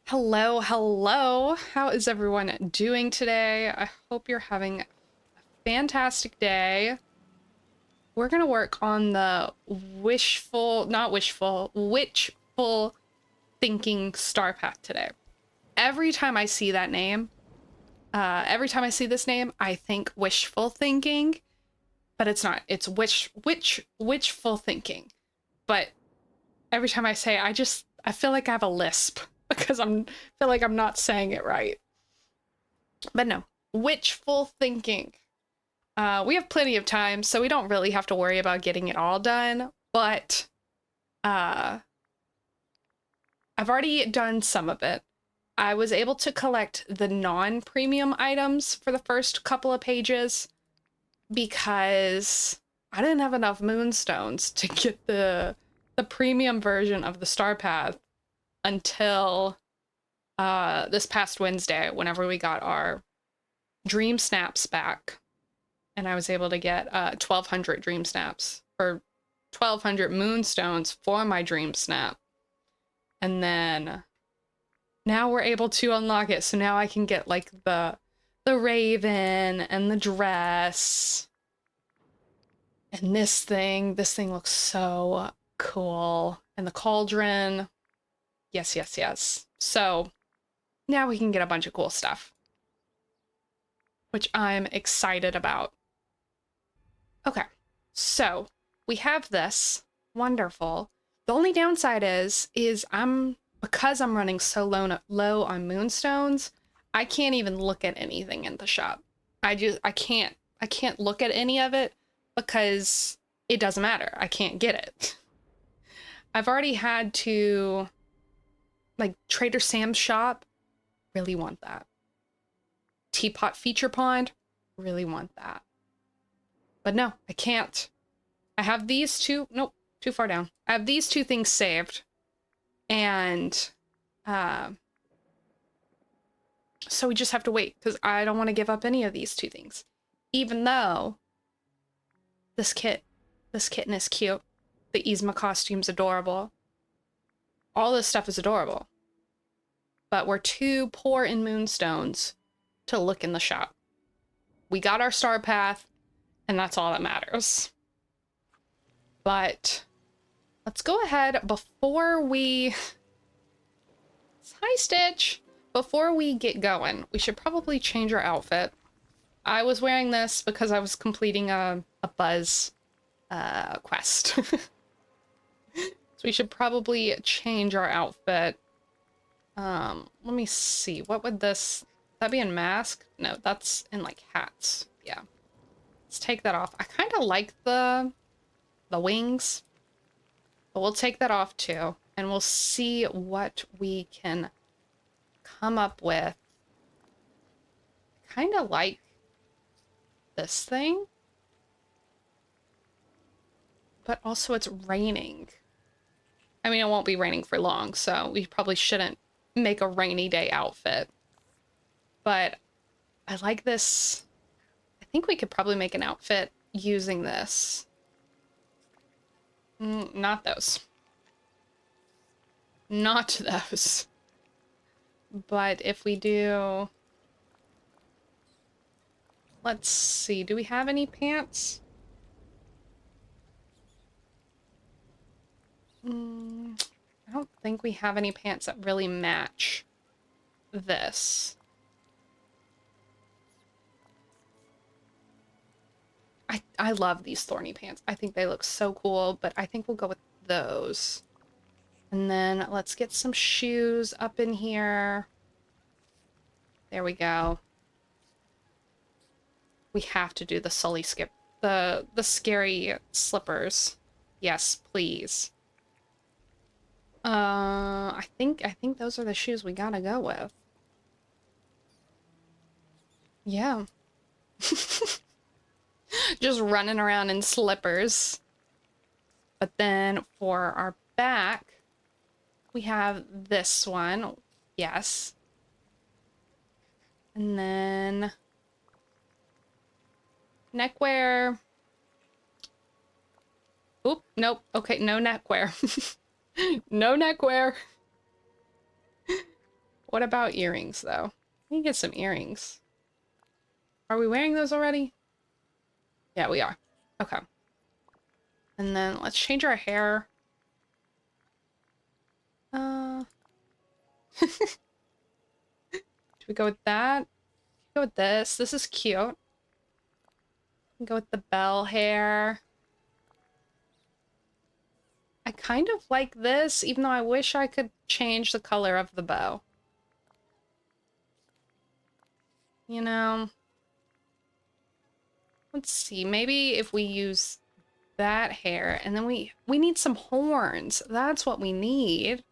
Hello, hello. How is everyone doing today? I hope you're having a fantastic day. We're gonna work on the witchful thinking star path today. Every time I see that name, every time I see this name, I think wishful thinking, but it's not. It's witchful thinking. But every time I say it, I feel like I have a lisp because feel like I'm not saying it right. But no, witchful thinking. We have plenty of time, so we don't really have to worry about getting it all done, but uh, I've already done some of it. I was able to collect the non-premium items for the first couple of pages because I didn't have enough moonstones to get the premium version of the Star Path until this past Wednesday, whenever we got our dream snaps back. And I was able to get 1,200 dream snaps, or 1,200 moonstones for my dream snap. And then now we're able to unlock it. So now I can get like the raven and the dress. And this thing looks so cool. And the cauldron. Yes, yes, yes. So now we can get a bunch of cool stuff, which I'm excited about. Okay, so we have this. Wonderful. The only downside is because I'm running so low on moonstones, I can't even look at anything in the shop. I can't look at any of it because it doesn't matter. I can't get it. I've already had to, like, Trader Sam's shop, really want that. Teapot Feature Pond, really want that. But no, I can't. I have these two. Nope, too far down. I have these two things saved. And so we just have to wait because I don't want to give up any of these two things. Even though this kitten is cute. The Yzma costume's adorable. All this stuff is adorable. But we're too poor in moonstones to look in the shop. We got our star path. And that's all that matters. But let's go ahead before we... Hi, Stitch! Before we get going, we should probably change our outfit. I was wearing this because I was completing a buzz quest. So we should probably change our outfit. Let me see. What would this... That be in mask? No, that's in, like, hats. Yeah. Let's take that off. I kind of like the wings, but we'll take that off too, and we'll see what we can come up with. Kind of like this thing, but also it's raining. I mean, it won't be raining for long, so we probably shouldn't make a rainy day outfit, but I like this. I think we could probably make an outfit using this. Not those. Not those. But if we do... Let's see. Do we have any pants? I don't think we have any pants that really match this. I love these thorny pants. I think they look so cool, but I think we'll go with those. And then let's get some shoes up in here. There we go. We have to do the Sully skip. The scary slippers. Yes, please. I think those are the shoes we gotta go with. Yeah. Just running around in slippers. But then for our back, we have this one. Yes. And then neckwear. Oop, nope. Okay, no neckwear. No neckwear. What about earrings, though? We can get some earrings. Are we wearing those already? Yeah, we are. Okay. And then let's change our hair. Do we go with that? Go with this. This is cute. Go with the bell hair. I kind of like this, even though I wish I could change the color of the bow. You know? Let's see, maybe if we use that hair, and then we need some horns. That's what we need.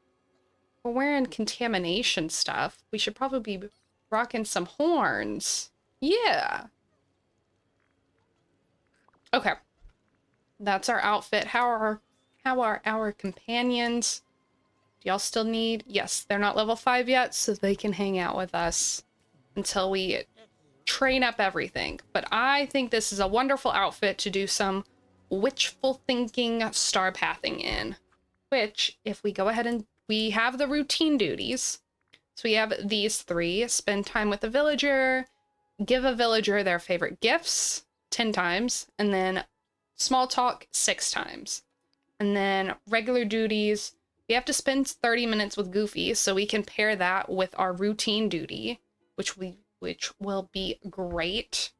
We're wearing contamination stuff. We should probably be rocking some horns. Yeah. Okay. That's our outfit. How are our companions? Do y'all still need? Yes, they're not level 5 yet, so they can hang out with us until we train up everything. But I think this is a wonderful outfit to do some witchful thinking star pathing in. Which, if we go ahead and we have the routine duties. So we have these 3. Spend time with a villager, give a villager their favorite gifts 10 times, and then small talk 6 times. And then regular duties, we have to spend 30 minutes with Goofy, so we can pair that with our routine duty, which will be great.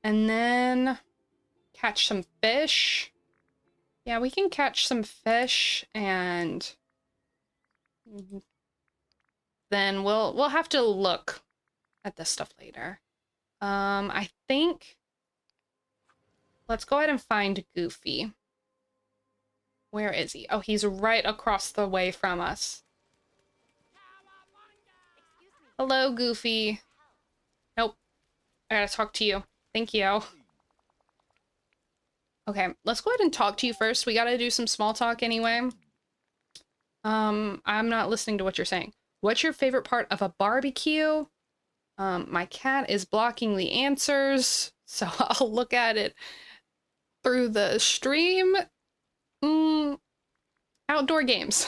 And then catch some fish. Yeah, we can catch some fish, and then we'll have to look at this stuff later. I think let's go ahead and find Goofy. Where is he? Oh, he's right across the way from us. Hello, Goofy. Nope. I gotta talk to you. Thank you. Okay, let's go ahead and talk to you first. We gotta do some small talk anyway. I'm not listening to what you're saying. What's your favorite part of a barbecue? My cat is blocking the answers, so I'll look at it through the stream. Outdoor games.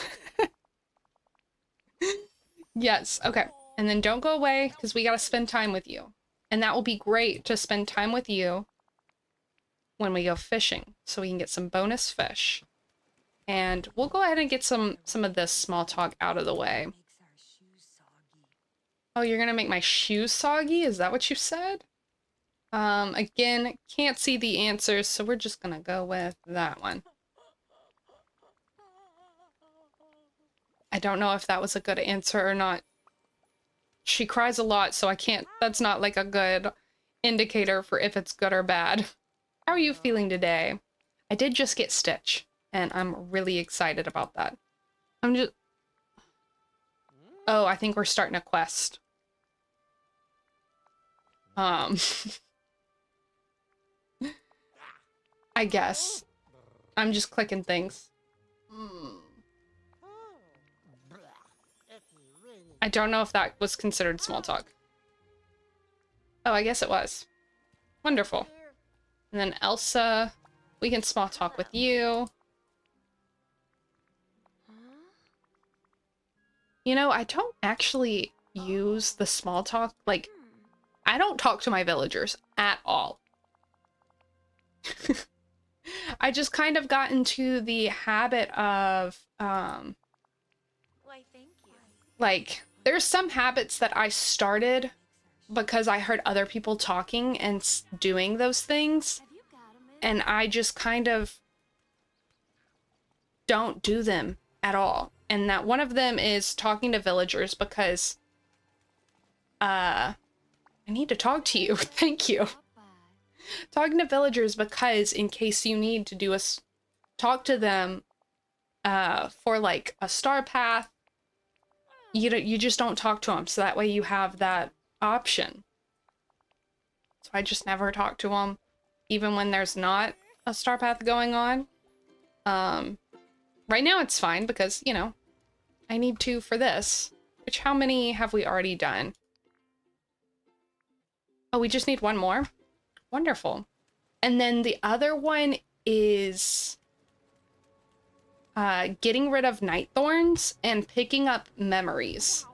Yes, okay. And then don't go away, because we gotta spend time with you. And that will be great to spend time with you when we go fishing, so we can get some bonus fish. And we'll go ahead and get some of this small talk out of the way. Oh, you're gonna make my shoes soggy? Is that what you said? Again, can't see the answers, so we're just gonna go with that one. I don't know if that was a good answer or not. She cries a lot, so I can't, that's not like a good indicator for if it's good or bad. How are you feeling today? I did just get Stitch, and I'm really excited about that. Oh, I think we're starting a quest. I guess. I'm just clicking things. I don't know if that was considered small talk. Oh, I guess it was. Wonderful. And then Elsa, we can small talk with you. You know, I don't actually use the small talk. Like, I don't talk to my villagers at all. I just kind of got into the habit of, Why, thank you. like, there's some habits that I started because I heard other people talking and doing those things, and I just kind of don't do them at all. And that one of them is talking to villagers, because I need to talk to you. Thank you. Talking to villagers because in case you need to do talk to them for like a star path, you just don't talk to them, so that way you have that option. So I just never talk to them, even when there's not a star path going on. Right now it's fine because, you know, I need to for this. Which, how many have we already done? Oh, we just need one more? Wonderful. And then the other one is getting rid of night thorns and picking up memories.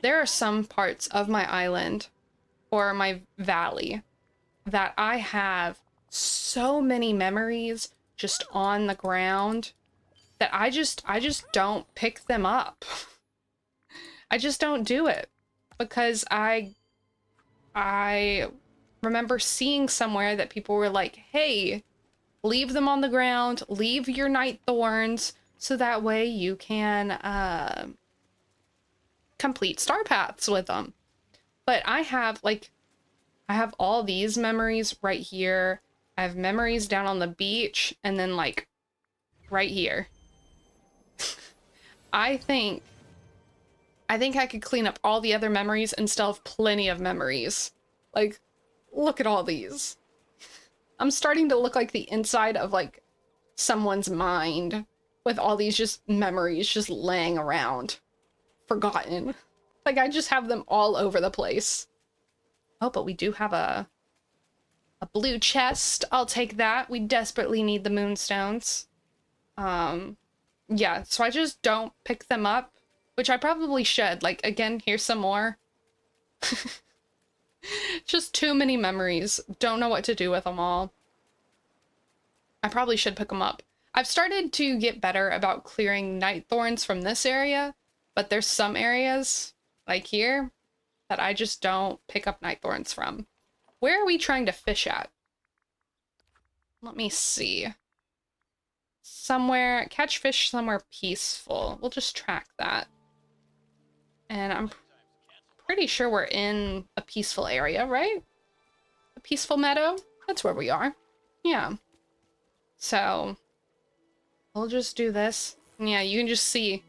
there are some parts of my island or my valley that I have so many memories just on the ground that I just don't pick them up. I just don't do it because I remember seeing somewhere that people were like, "Hey, leave them on the ground, leave your night thorns so that way you can complete star paths with them." But I have all these memories right here. I have memories down on the beach and then like right here. I think I could clean up all the other memories and still have plenty of memories. Like, look at all these. I'm starting to look like the inside of like someone's mind with all these just memories just laying around, forgotten. Like I just have them all over the place. Oh, but we do have a blue chest. I'll take that. We desperately need the moonstones. Yeah, so I just don't pick them up, which I probably should. Like, again, here's some more. Just too many memories. Don't know what to do with them all. I probably should pick them up. I've started to get better about clearing night thorns from this area, but there's some areas, like here, that I just don't pick up night thorns from. Where are we trying to fish at? Let me see. Somewhere, catch fish somewhere peaceful. We'll just track that. And I'm pretty sure we're in a peaceful area, right? A peaceful meadow? That's where we are. Yeah. So, we'll just do this. And yeah, you can just see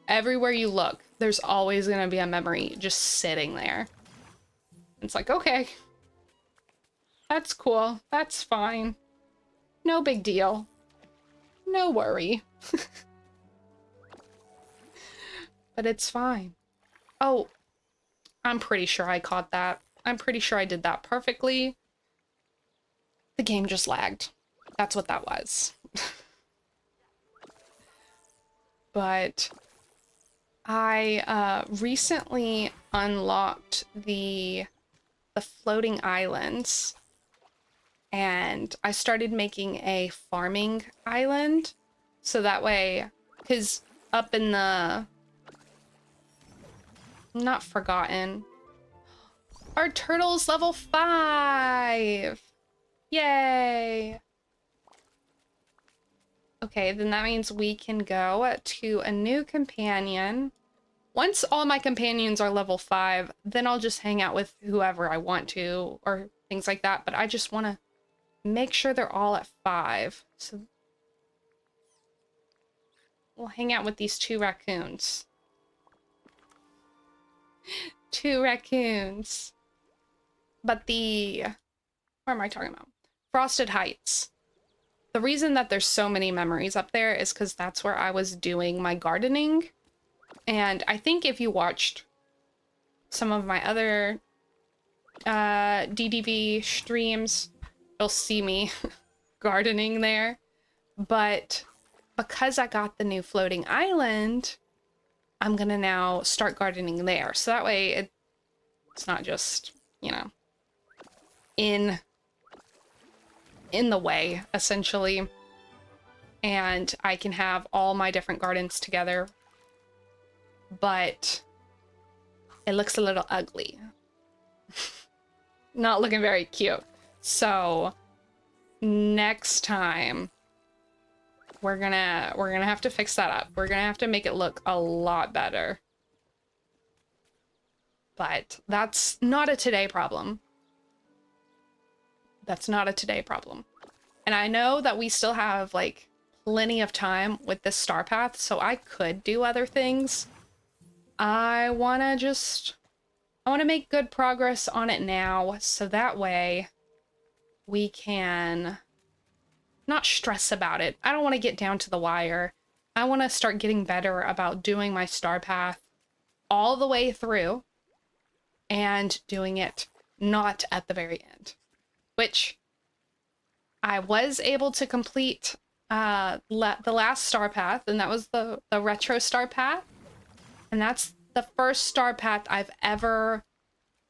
everywhere you look, there's always gonna be a memory just sitting there. It's like, okay. That's cool. That's fine. No big deal. No worry. But it's fine. Oh, I'm pretty sure I caught that. I'm pretty sure I did that perfectly. The game just lagged. That's what that was. But I recently unlocked the floating islands, and I started making a farming island, so that way, because up in the not forgotten, our turtle's level 5. Yay. Okay, then that means we can go to a new companion. Once all my companions are level 5, then I'll just hang out with whoever I want to, or things like that. But I just want to make sure they're all at 5. So we'll hang out with these 2 raccoons. 2 raccoons. But where am I talking about? Frosted Heights. The reason that there's so many memories up there is because that's where I was doing my gardening. And I think if you watched some of my other DDV streams, you'll see me gardening there. But because I got the new floating island, I'm gonna now start gardening there. So that way it's not just, you know, in the way, essentially. And I can have all my different gardens together. But it looks a little ugly. Not looking very cute. So next time we're gonna have to fix that up. We're gonna have to make it look a lot better. But that's not a today problem. That's not a today problem. And I know that we still have like plenty of time with this star path, so I could do other things. I want to make good progress on it now, so that way we can not stress about it. I don't want to get down to the wire. I want to start getting better about doing my star path all the way through and doing it not at the very end, which I was able to complete the last star path, and that was the retro star path. And that's the first Star Path I've ever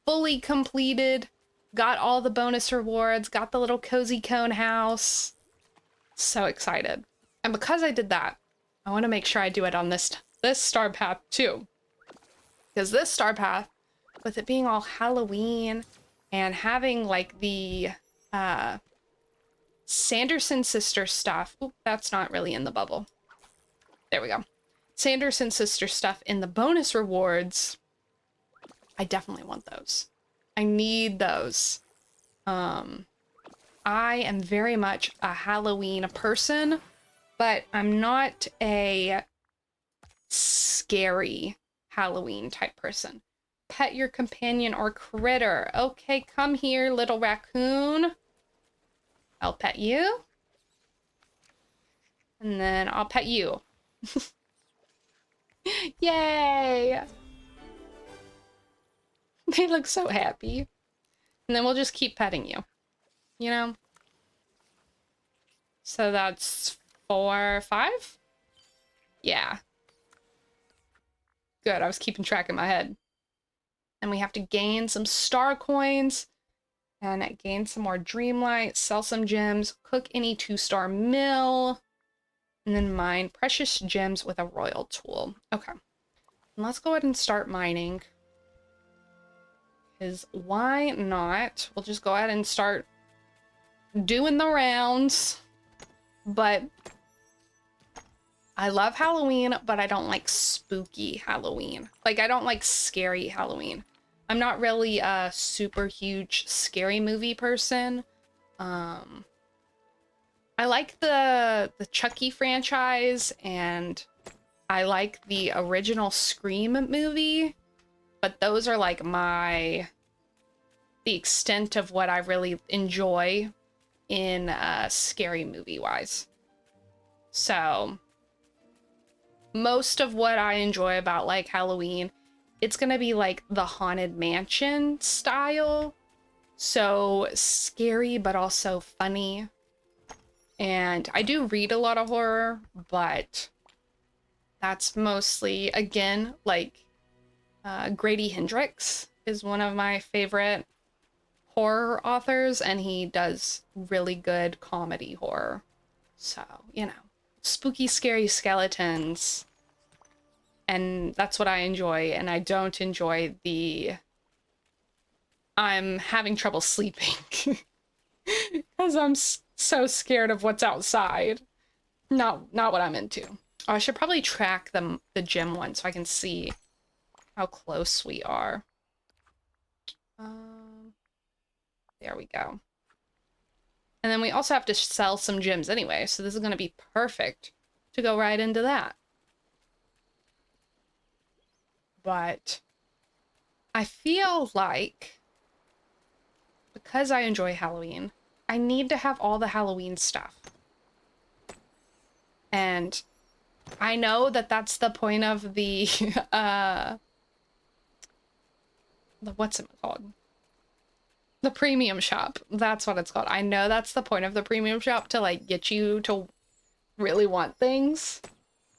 fully completed. Got all the bonus rewards, got the little cozy cone house. So excited. And because I did that, I want to make sure I do it on this Star Path too. Because this Star Path, with it being all Halloween and having like the Sanderson sister stuff. Oop, that's not really in the bubble. There we go. Sanderson sister stuff in the bonus rewards. I definitely want those. I need those. I am very much a Halloween person, but I'm not a scary Halloween type person. Pet your companion or critter. Okay, come here, little raccoon. I'll pet you. And then I'll pet you. Yay! They look so happy. And then we'll just keep petting you. You know? So that's 4, 5? Yeah. Good, I was keeping track in my head. And we have to gain some star coins. And gain some more Dreamlight, sell some gems, cook any 2-star meal. And then mine precious gems with a royal tool. Okay. And let's go ahead and start mining. Because why not? We'll just go ahead and start doing the rounds. But I love Halloween, but I don't like spooky Halloween. Like, I don't like scary Halloween. I'm not really a super huge scary movie person. I like the Chucky franchise, and I like the original Scream movie, but those are like the extent of what I really enjoy in scary movie wise. So most of what I enjoy about like Halloween, it's gonna be like the Haunted Mansion style. So scary, but also funny. And I do read a lot of horror, but that's mostly, again, like Grady Hendrix is one of my favorite horror authors, and he does really good comedy horror. So, you know, spooky, scary skeletons. And that's what I enjoy, and I don't enjoy I'm having trouble sleeping. Because I'm so scared of what's outside. Not what I'm into. Oh, I should probably track the gym one so I can see how close we are. There we go. And then we also have to sell some gems anyway, so this is going to be perfect to go right into that. But I feel like because I enjoy Halloween, I need to have all the Halloween stuff. And I know that that's the point of the, what's it called? The premium shop. That's what it's called. I know that's the point of the premium shop, to like get you to really want things.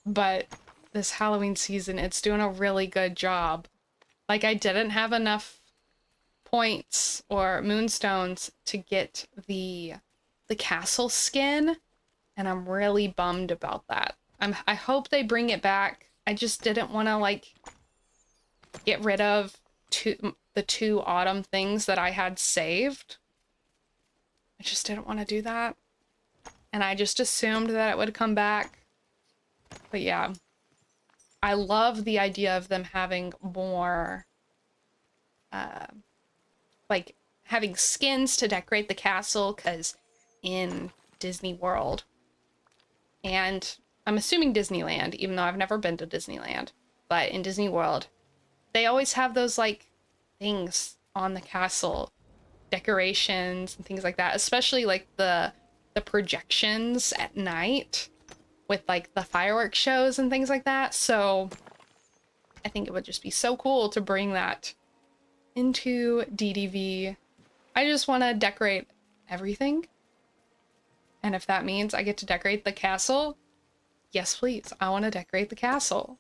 But this Halloween season, it's doing a really good job. Like, I didn't have enough points or moonstones to get the castle skin, and I'm really bummed about that. I hope they bring it back. I just didn't want to like get rid of the 2 autumn things that I had saved. I just didn't want to do that, and I just assumed that it would come back. But yeah, I love the idea of them having more like having skins to decorate the castle, because in Disney World, and I'm assuming Disneyland, even though I've never been to Disneyland, but in Disney World, they always have those like things on the castle, decorations and things like that, especially like the projections at night with like the fireworks shows and things like that. So I think it would just be so cool to bring that into DDV. I just want to decorate everything. And if that means I get to decorate the castle, yes, please. I want to decorate the castle.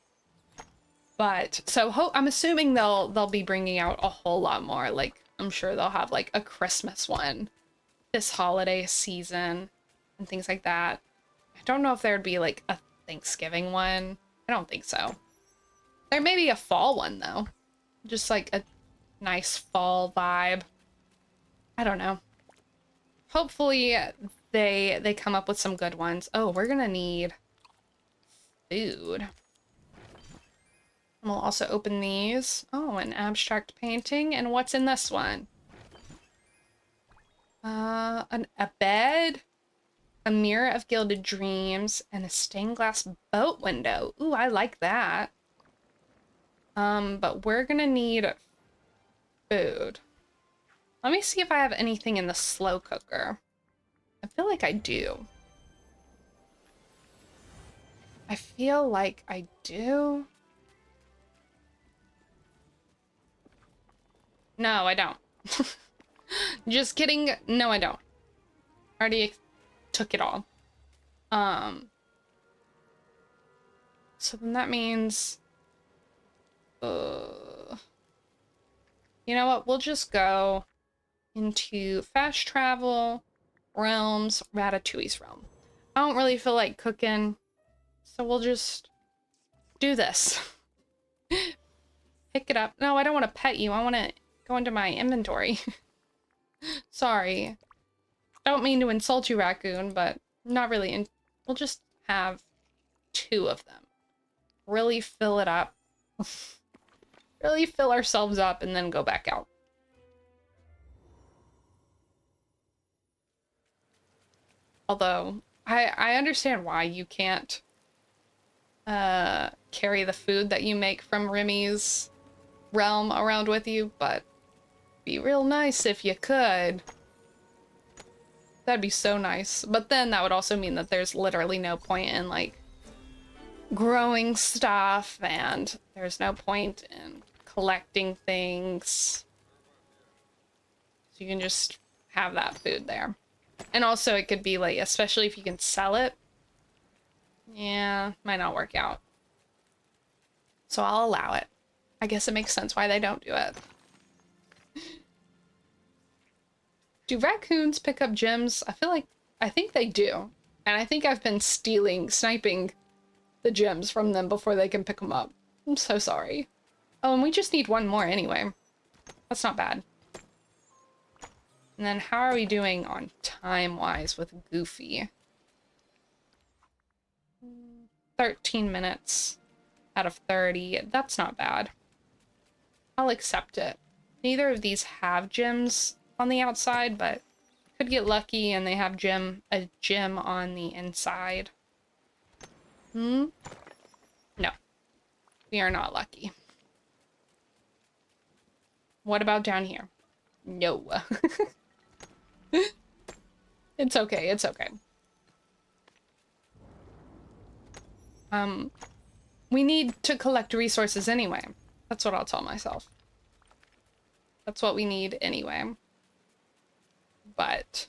But so I'm assuming they'll be bringing out a whole lot more. Like I'm sure they'll have like a Christmas one this holiday season and things like that. I don't know if there'd be like a Thanksgiving one. I don't think so. There may be a fall one though. Just like a nice fall vibe. I don't know. Hopefully they come up with some good ones. Oh, we're gonna need food. And we'll also open these. Oh, an abstract painting. And what's in this one? A bed, a mirror of gilded dreams, and a stained glass boat window. Ooh, I like that. But we're gonna need food. Let me see if I have anything in the slow cooker. I feel like I do. I feel like I do. No, I don't. Just kidding. No, I don't. Already took it all. So then that means... you know what? We'll just go into fast travel, realms, Ratatouille's realm. I don't really feel like cooking, so we'll just do this. Pick it up. No, I don't want to pet you. I want to go into my inventory. Sorry. Don't mean to insult you, raccoon, but not really. We'll just have 2 of them. Really fill it up. Really fill ourselves up and then go back out. Although, I understand why you can't carry the food that you make from Remy's realm around with you, but it'd be real nice if you could. That'd be so nice. But then that would also mean that there's literally no point in, like, growing stuff, and there's no point in collecting things. So you can just have that food there. And also it could be like, especially if you can sell it. Yeah, might not work out. So I'll allow it. I guess it makes sense why they don't do it. Do raccoons pick up gems? I think they do. And I think I've been sniping the gems from them before they can pick them up. I'm so sorry. Oh, and we just need 1 more anyway. That's not bad. And then how are we doing on time-wise with Goofy? 13 minutes out of 30. That's not bad. I'll accept it. Neither of these have gems on the outside, but could get lucky and they have a gem on the inside. No. We are not lucky. What about down here? No. It's okay, it's okay. We need to collect resources anyway. That's what I'll tell myself. That's what we need anyway. But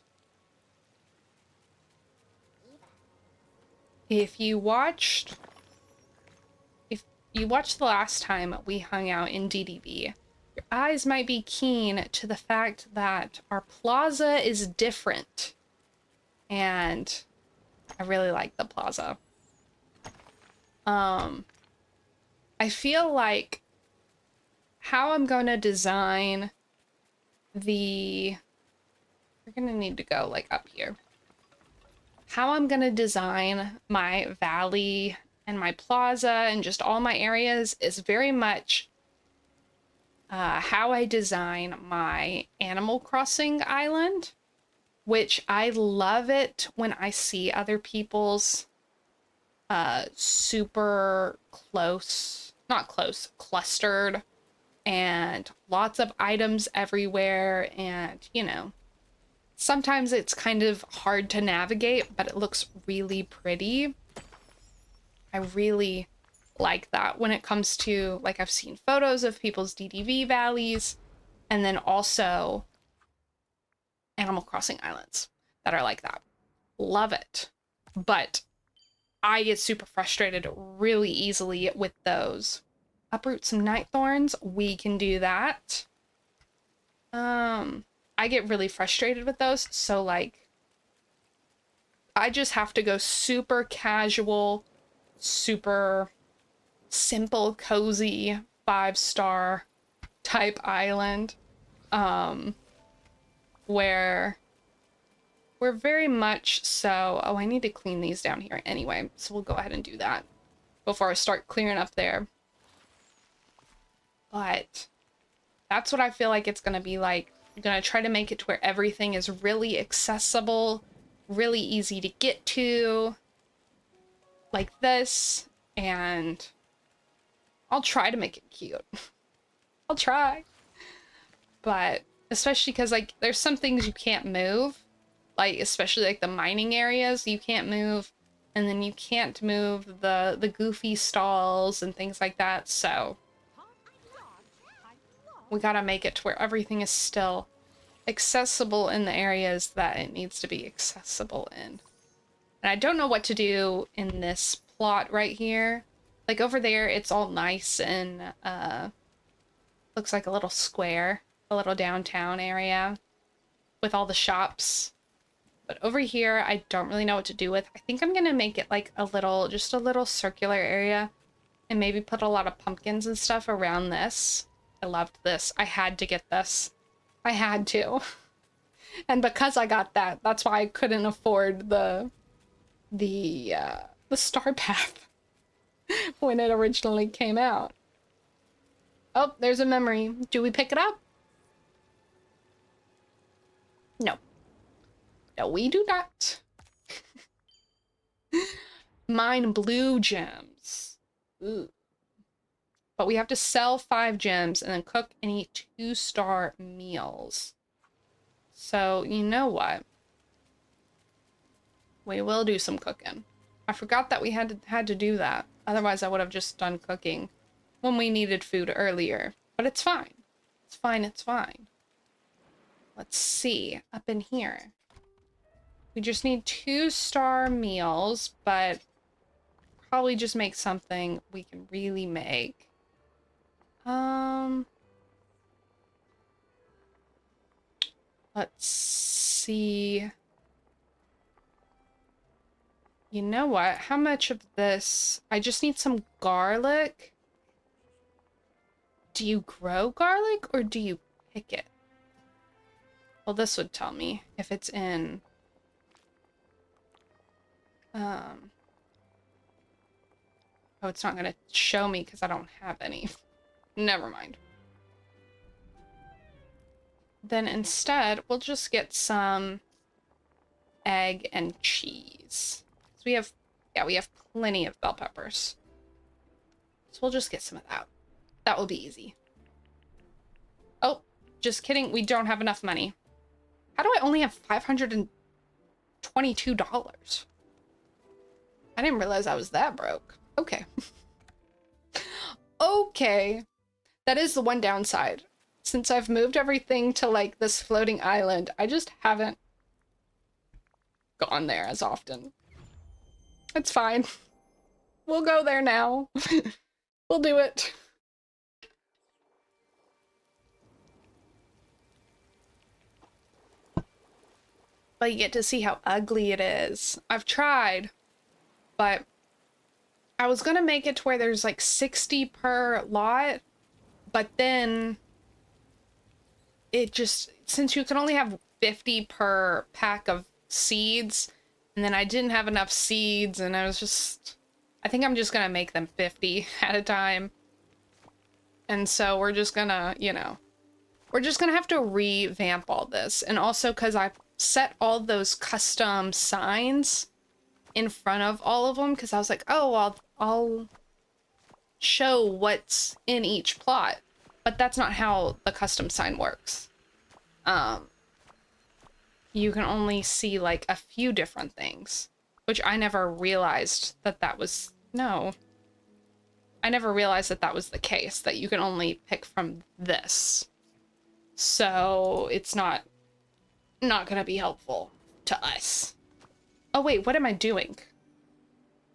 if you watched the last time we hung out in DDB, your eyes might be keen to the fact that our plaza is different. And I really like the plaza. I feel like how I'm going to design we're going to need to go like up here. How I'm going to design my valley and my plaza and just all my areas is very much how I design my Animal Crossing island, which I love it when I see other people's super clustered and lots of items everywhere, and you know, sometimes it's kind of hard to navigate, but it looks really pretty. I really like that when it comes to, like, I've seen photos of people's DDV valleys and then also Animal Crossing islands that are like that. Love it. But I get super frustrated really easily with those uproot some night thorns. We can do that. I get really frustrated with those, so like I just have to go super casual, super simple, cozy, 5-star type island, where we're very much so... Oh, I need to clean these down here anyway, so we'll go ahead and do that before I start clearing up there. But that's what I feel like it's gonna be like. I'm gonna try to make it to where everything is really accessible, really easy to get to, like this, and I'll try to make it cute. I'll try. But especially because like there's some things you can't move, like especially like the mining areas you can't move, and then you can't move the goofy stalls and things like that, so we gotta make it to where everything is still accessible in the areas that it needs to be accessible in. And I don't know what to do in this plot right here. Like over there, it's all nice and looks like a little square, a little downtown area with all the shops. But over here, I don't really know what to do with. I think I'm gonna make it like a little, just a little circular area and maybe put a lot of pumpkins and stuff around this. I loved this. I had to get this. I had to. And because I got that, that's why I couldn't afford the star path when it originally came out. Oh, there's a memory. Do we pick it up? No. No, we do not. Mine blue gems. Ooh. But we have to sell 5 gems and then cook and eat 2-star meals. So, you know what? We will do some cooking. I forgot that we had to do that. Otherwise, I would have just done cooking when we needed food earlier. But it's fine. It's fine, it's fine. Let's see. Up in here. We just need 2-star meals, but probably just make something we can really make. Let's see. You know what? How much of this? I just need some garlic. Do you grow garlic or do you pick it? Well, this would tell me if it's in... Oh, it's not gonna show me because I don't have any. Never mind. Then instead, we'll just get some egg and cheese. So we have, yeah, we have plenty of bell peppers. So we'll just get some of that. That will be easy. Oh, just kidding. We don't have enough money. How do I only have $522? I didn't realize I was that broke. Okay. Okay. That is the one downside. Since I've moved everything to like this floating island, I just haven't gone there as often. It's fine. We'll go there now. We'll do it. But you get to see how ugly it is. I've tried, but I was gonna make it to where there's like 60 per lot, but then it just, since you can only have 50 per pack of seeds, and then I didn't have enough seeds, and I was just, I think I'm just gonna make them 50 at a time. And so we're just gonna, you know, we're just gonna have to revamp all this. And also because I set all those custom signs in front of all of them, because I was like, oh, I'll show what's in each plot. But that's not how the custom sign works. You can only see like a few different things, which I never realized that was, no. I never realized that was the case, that you can only pick from this. So it's not gonna be helpful to us. Oh wait, what am I doing?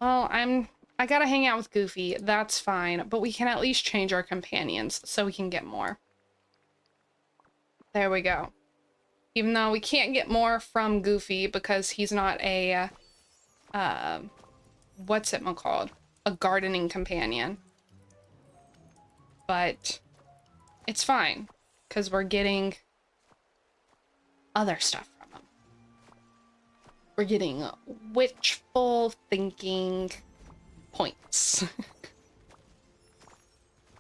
Well, I'm I gotta hang out with Goofy. That's fine. But we can at least change our companions so we can get more. There we go. Even though we can't get more from Goofy because he's not a, what's it called? A gardening companion. But it's fine because we're getting other stuff from him. We're getting witchful thinking points.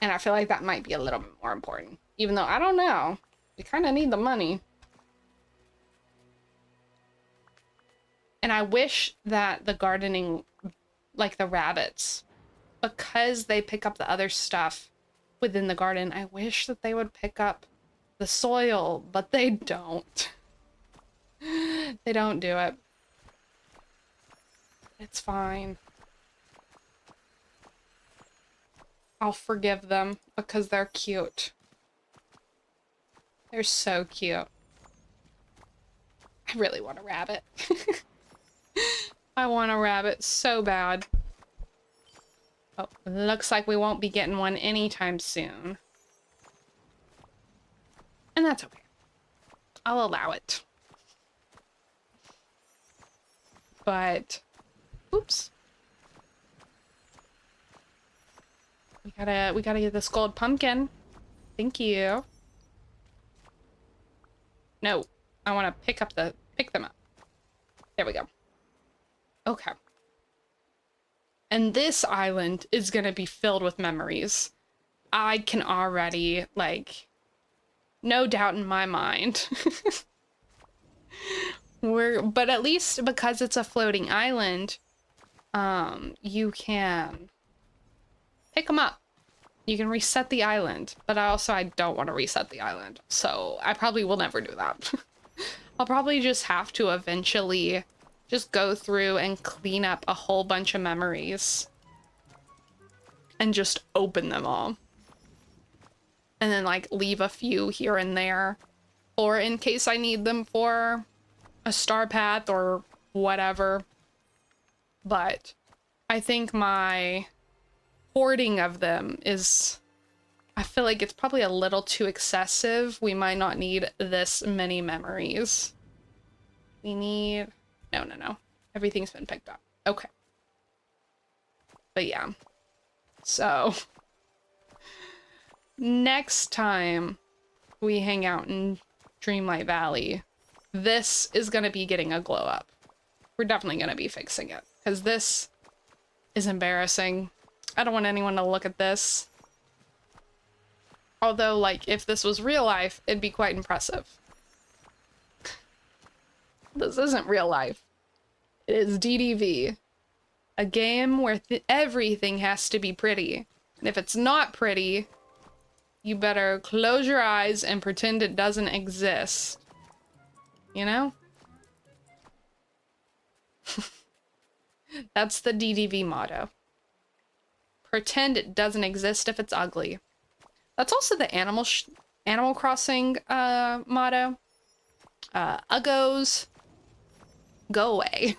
And I feel like that might be a little bit more important. Even though, I don't know. We kind of need the money. And I wish that the gardening, like the rabbits, because they pick up the other stuff within the garden, I wish that they would pick up the soil, but they don't. They don't do it. It's fine. I'll forgive them because they're cute. They're so cute. I really want a rabbit. I want a rabbit so bad. Oh, looks like we won't be getting one anytime soon. And that's okay. I'll allow it. But, oops. We gotta get this gold pumpkin. Thank you. No, I want to pick them up. There we go. Okay. And this island is gonna be filled with memories. I can already, like, no doubt in my mind. But at least because it's a floating island, you can pick them up. You can reset the island, but I don't want to reset the island, so I probably will never do that. I'll probably just have to eventually just go through and clean up a whole bunch of memories and just open them all. And then, like, leave a few here and there, or in case I need them for a star path or whatever. But I think my hoarding of them is, I feel like it's probably a little too excessive. We might not need this many memories. We need, no. Everything's been picked up. Okay. But yeah. So next time we hang out in Dreamlight Valley, this is gonna be getting a glow up. We're definitely gonna be fixing it because this is embarrassing. I don't want anyone to look at this. Although, like, if this was real life, it'd be quite impressive. This isn't real life. It is DDV. A game where everything has to be pretty. And if it's not pretty, you better close your eyes and pretend it doesn't exist. You know? That's the DDV motto. Pretend it doesn't exist if it's ugly. That's also the Animal Crossing motto. Uggos, go away.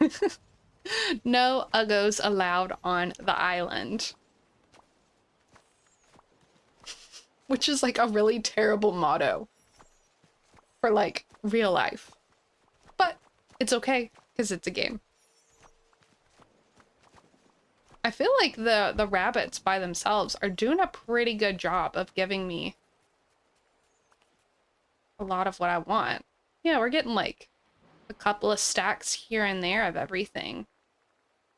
No uggos allowed on the island. Which is like a really terrible motto for like real life. But it's okay because it's a game. I feel like the rabbits by themselves are doing a pretty good job of giving me a lot of what I want. Yeah, we're getting like a couple of stacks here and there of everything,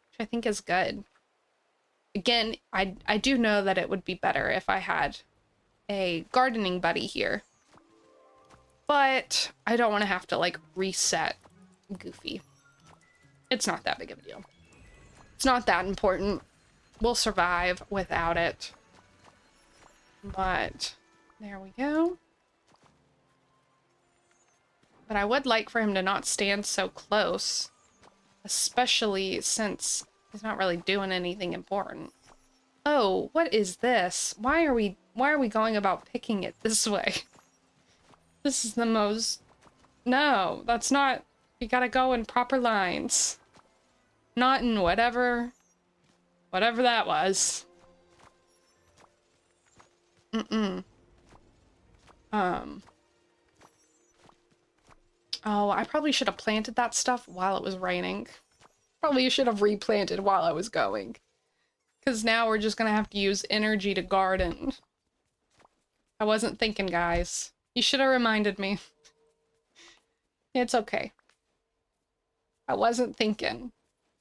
which I think is good. Again, I do know that it would be better if I had a gardening buddy here, but I don't want to have to like reset Goofy. It's not that big of a deal. It's not that important. We'll survive without it. But there we go. But I would like for him to not stand so close, especially since he's not really doing anything important. Oh, what is this? Why are we going about picking it this way? This is the most... No, that's not... You gotta go in proper lines. Not in whatever Whatever that was. Oh, I probably should have planted that stuff while it was raining. Probably should have replanted while I was going. Because now we're just gonna have to use energy to garden. I wasn't thinking, guys. You should have reminded me. It's okay. I wasn't thinking.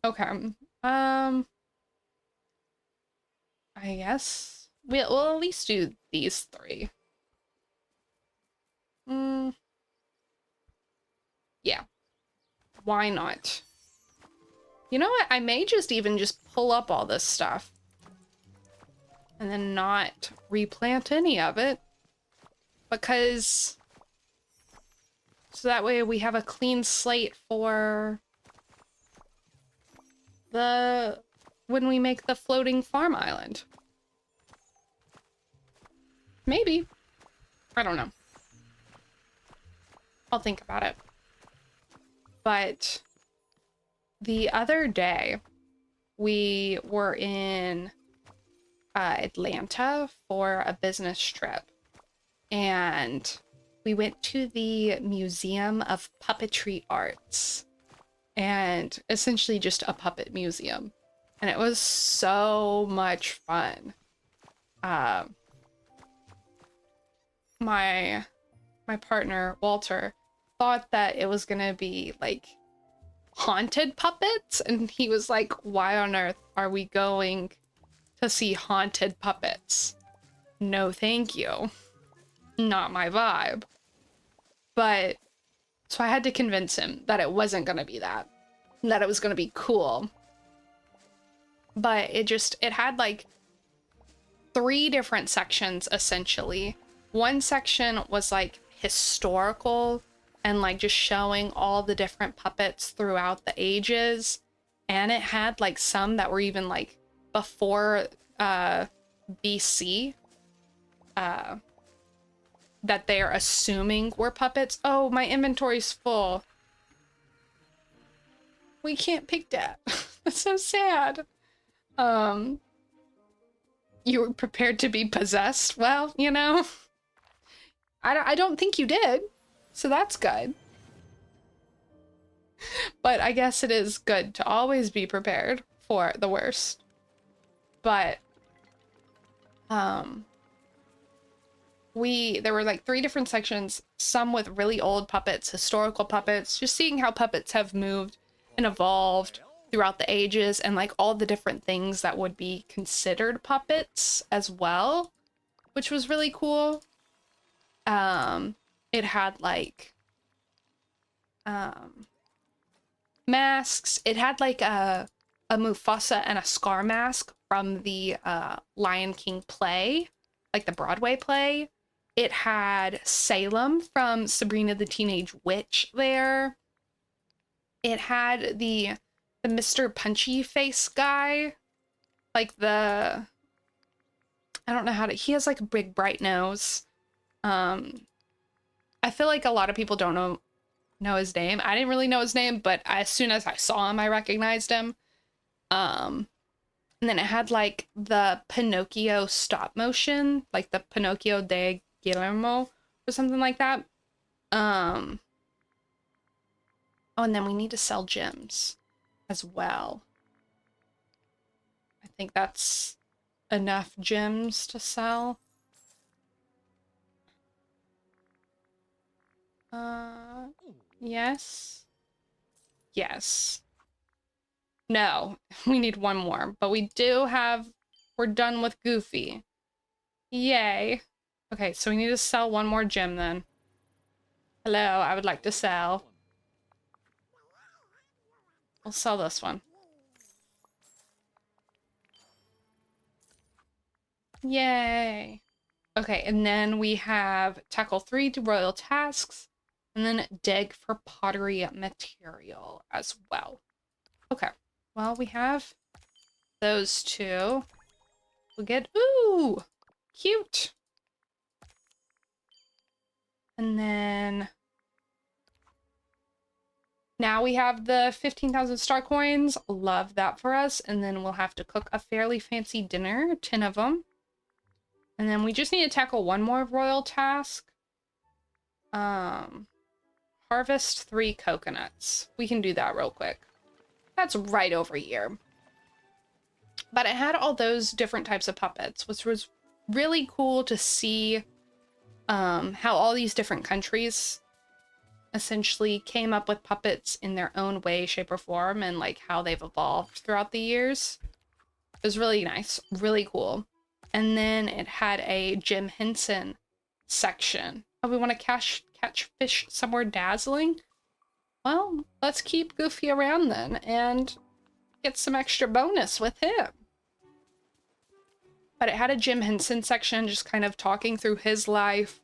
Okay. I guess we'll at least do these three. Yeah. Why not? You know what? I may just pull up all this stuff and then not replant any of it, because so that way we have a clean slate for when we make the floating farm island. Maybe. I don't know. I'll think about it. But the other day, we were in Atlanta for a business trip, and we went to the Museum of Puppetry Arts, and essentially just a puppet museum, and it was so much fun. My partner Walter thought that it was gonna be like haunted puppets, and he was like, why on earth are we going to see haunted puppets? No thank you, not my vibe. But so I had to convince him that it wasn't gonna be that it was gonna be cool. But it had like 3 different sections essentially. One section was like historical and like just showing all the different puppets throughout the ages, and it had like some that were even like before BC that they're assuming were puppets. Oh, my inventory's full. We can't pick that. That's so sad. You were prepared to be possessed? Well, you know, I don't think you did, so that's good. But I guess it is good to always be prepared for the worst. But there were like 3 different sections, some with really old puppets, historical puppets, just seeing how puppets have moved and evolved throughout the ages, and like all the different things that would be considered puppets as well, which was really cool. It had like masks. It had like a Mufasa and a Scar mask from the Lion King play, like the Broadway play. It had Salem from Sabrina the Teenage Witch there. It had the Mr. Punchy Face guy, like I don't know how to, he has like a big bright nose. I feel like a lot of people don't know his name. I didn't really know his name, but as soon as I saw him, I recognized him. And then it had like the Pinocchio stop motion, like the Pinocchio de Guillermo or something like that. Oh, and then we need to sell gems as well. I think that's enough gems to sell. Yes. Yes. No, we need one more, but we're done with Goofy. Yay. Okay, so we need to sell one more gem then. Hello, I would like to sell. We'll sell this one. Yay. Okay, and then we have tackle 3 royal tasks, and then dig for pottery material as well. Okay, well, we have those 2. We'll get, ooh, cute. And then Now we have the 15,000 star coins. Love that for us. And then we'll have to cook a fairly fancy dinner, 10 of them. And then we just need to tackle one more royal task. Harvest 3 coconuts. We can do that real quick. That's right over here. But it had all those different types of puppets, which was really cool to see how all these different countries essentially came up with puppets in their own way, shape, or form, and like how they've evolved throughout the years. It was really nice, really cool. And then it had a Jim Henson section. Oh, we want to catch fish somewhere dazzling? Well, let's keep Goofy around then and get some extra bonus with him. But it had a Jim Henson section, just kind of talking through his life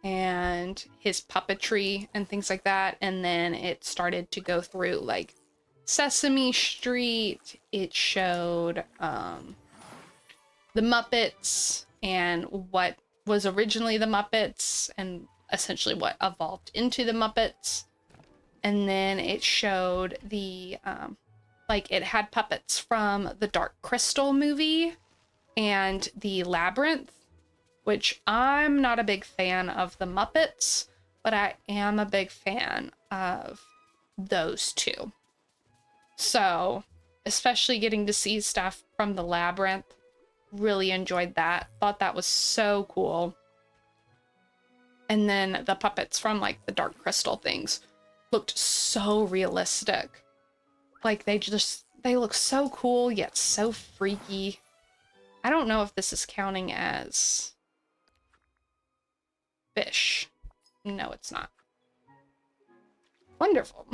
and his puppetry and things like that. And then it started to go through like Sesame Street. It showed the Muppets and what was originally the Muppets and essentially what evolved into the Muppets. And then it showed the like it had puppets from the Dark Crystal movie and the Labyrinth, which I'm not a big fan of the Muppets, but I am a big fan of those two. So, especially getting to see stuff from the Labyrinth, really enjoyed that. Thought that was so cool. And then the puppets from like the Dark Crystal things looked so realistic. Like they look so cool, yet so freaky. I don't know if this is counting as fish. No, it's not. Wonderful.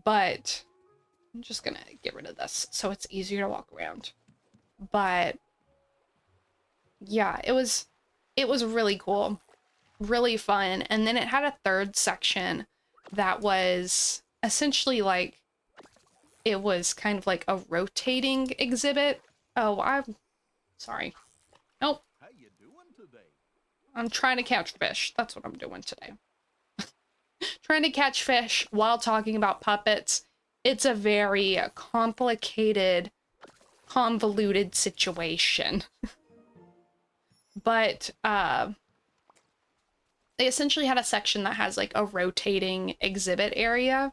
But I'm just gonna get rid of this so it's easier to walk around. But yeah, it was really cool, really fun. And then it had a third section that was essentially like, it was kind of like a rotating exhibit. Oh, I'm sorry. Nope. How you doing today? I'm trying to catch fish. That's what I'm doing today. Trying to catch fish while talking about puppets. It's a very complicated, convoluted situation. But they essentially had a section that has like a rotating exhibit area.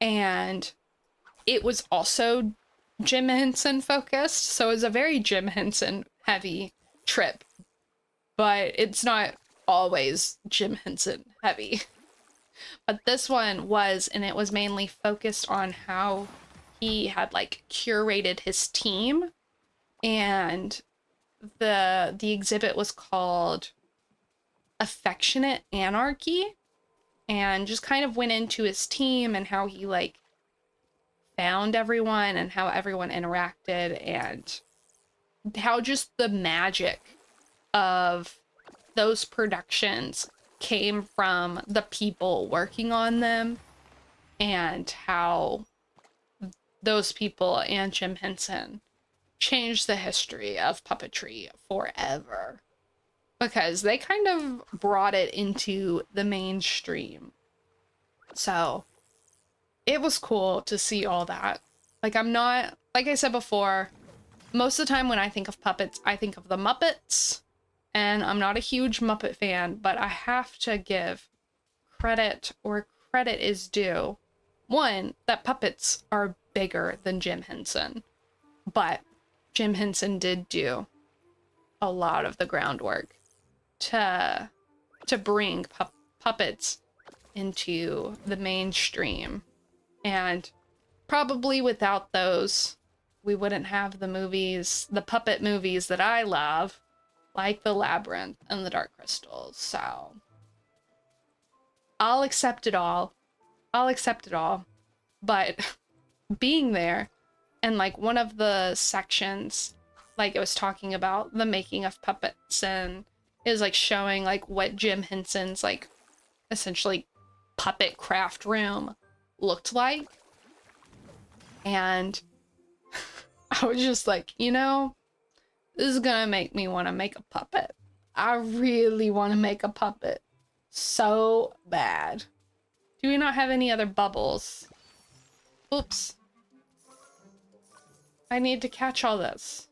And it was also Jim Henson focused. So it was a very Jim Henson heavy trip. But it's not always Jim Henson heavy. But this one was, and it was mainly focused on how he had like curated his team. And the exhibit was called Affectionate Anarchy, and just kind of went into his team and how he like found everyone and how everyone interacted and how just the magic of those productions came from the people working on them and how those people and Jim Henson changed the history of puppetry forever, because they kind of brought it into the mainstream. So it was cool to see all that. Like, I'm not, like I said before, most of the time when I think of puppets, I think of the Muppets, and I'm not a huge Muppet fan, but I have to give credit where credit is due. One, that puppets are bigger than Jim Henson, but Jim Henson did do a lot of the groundwork to bring puppets into the mainstream. And probably without those, we wouldn't have the movies, the puppet movies that I love, like The Labyrinth and The Dark Crystals. So I'll accept it all. I'll accept it all. But being there, and like one of the sections, like it was talking about the making of puppets, and it was like showing like what Jim Henson's like essentially puppet craft room looked like. And I was just like, you know, this is gonna make me want to make a puppet. I really want to make a puppet so bad. Do we not have any other bubbles? Oops. I need to catch all this.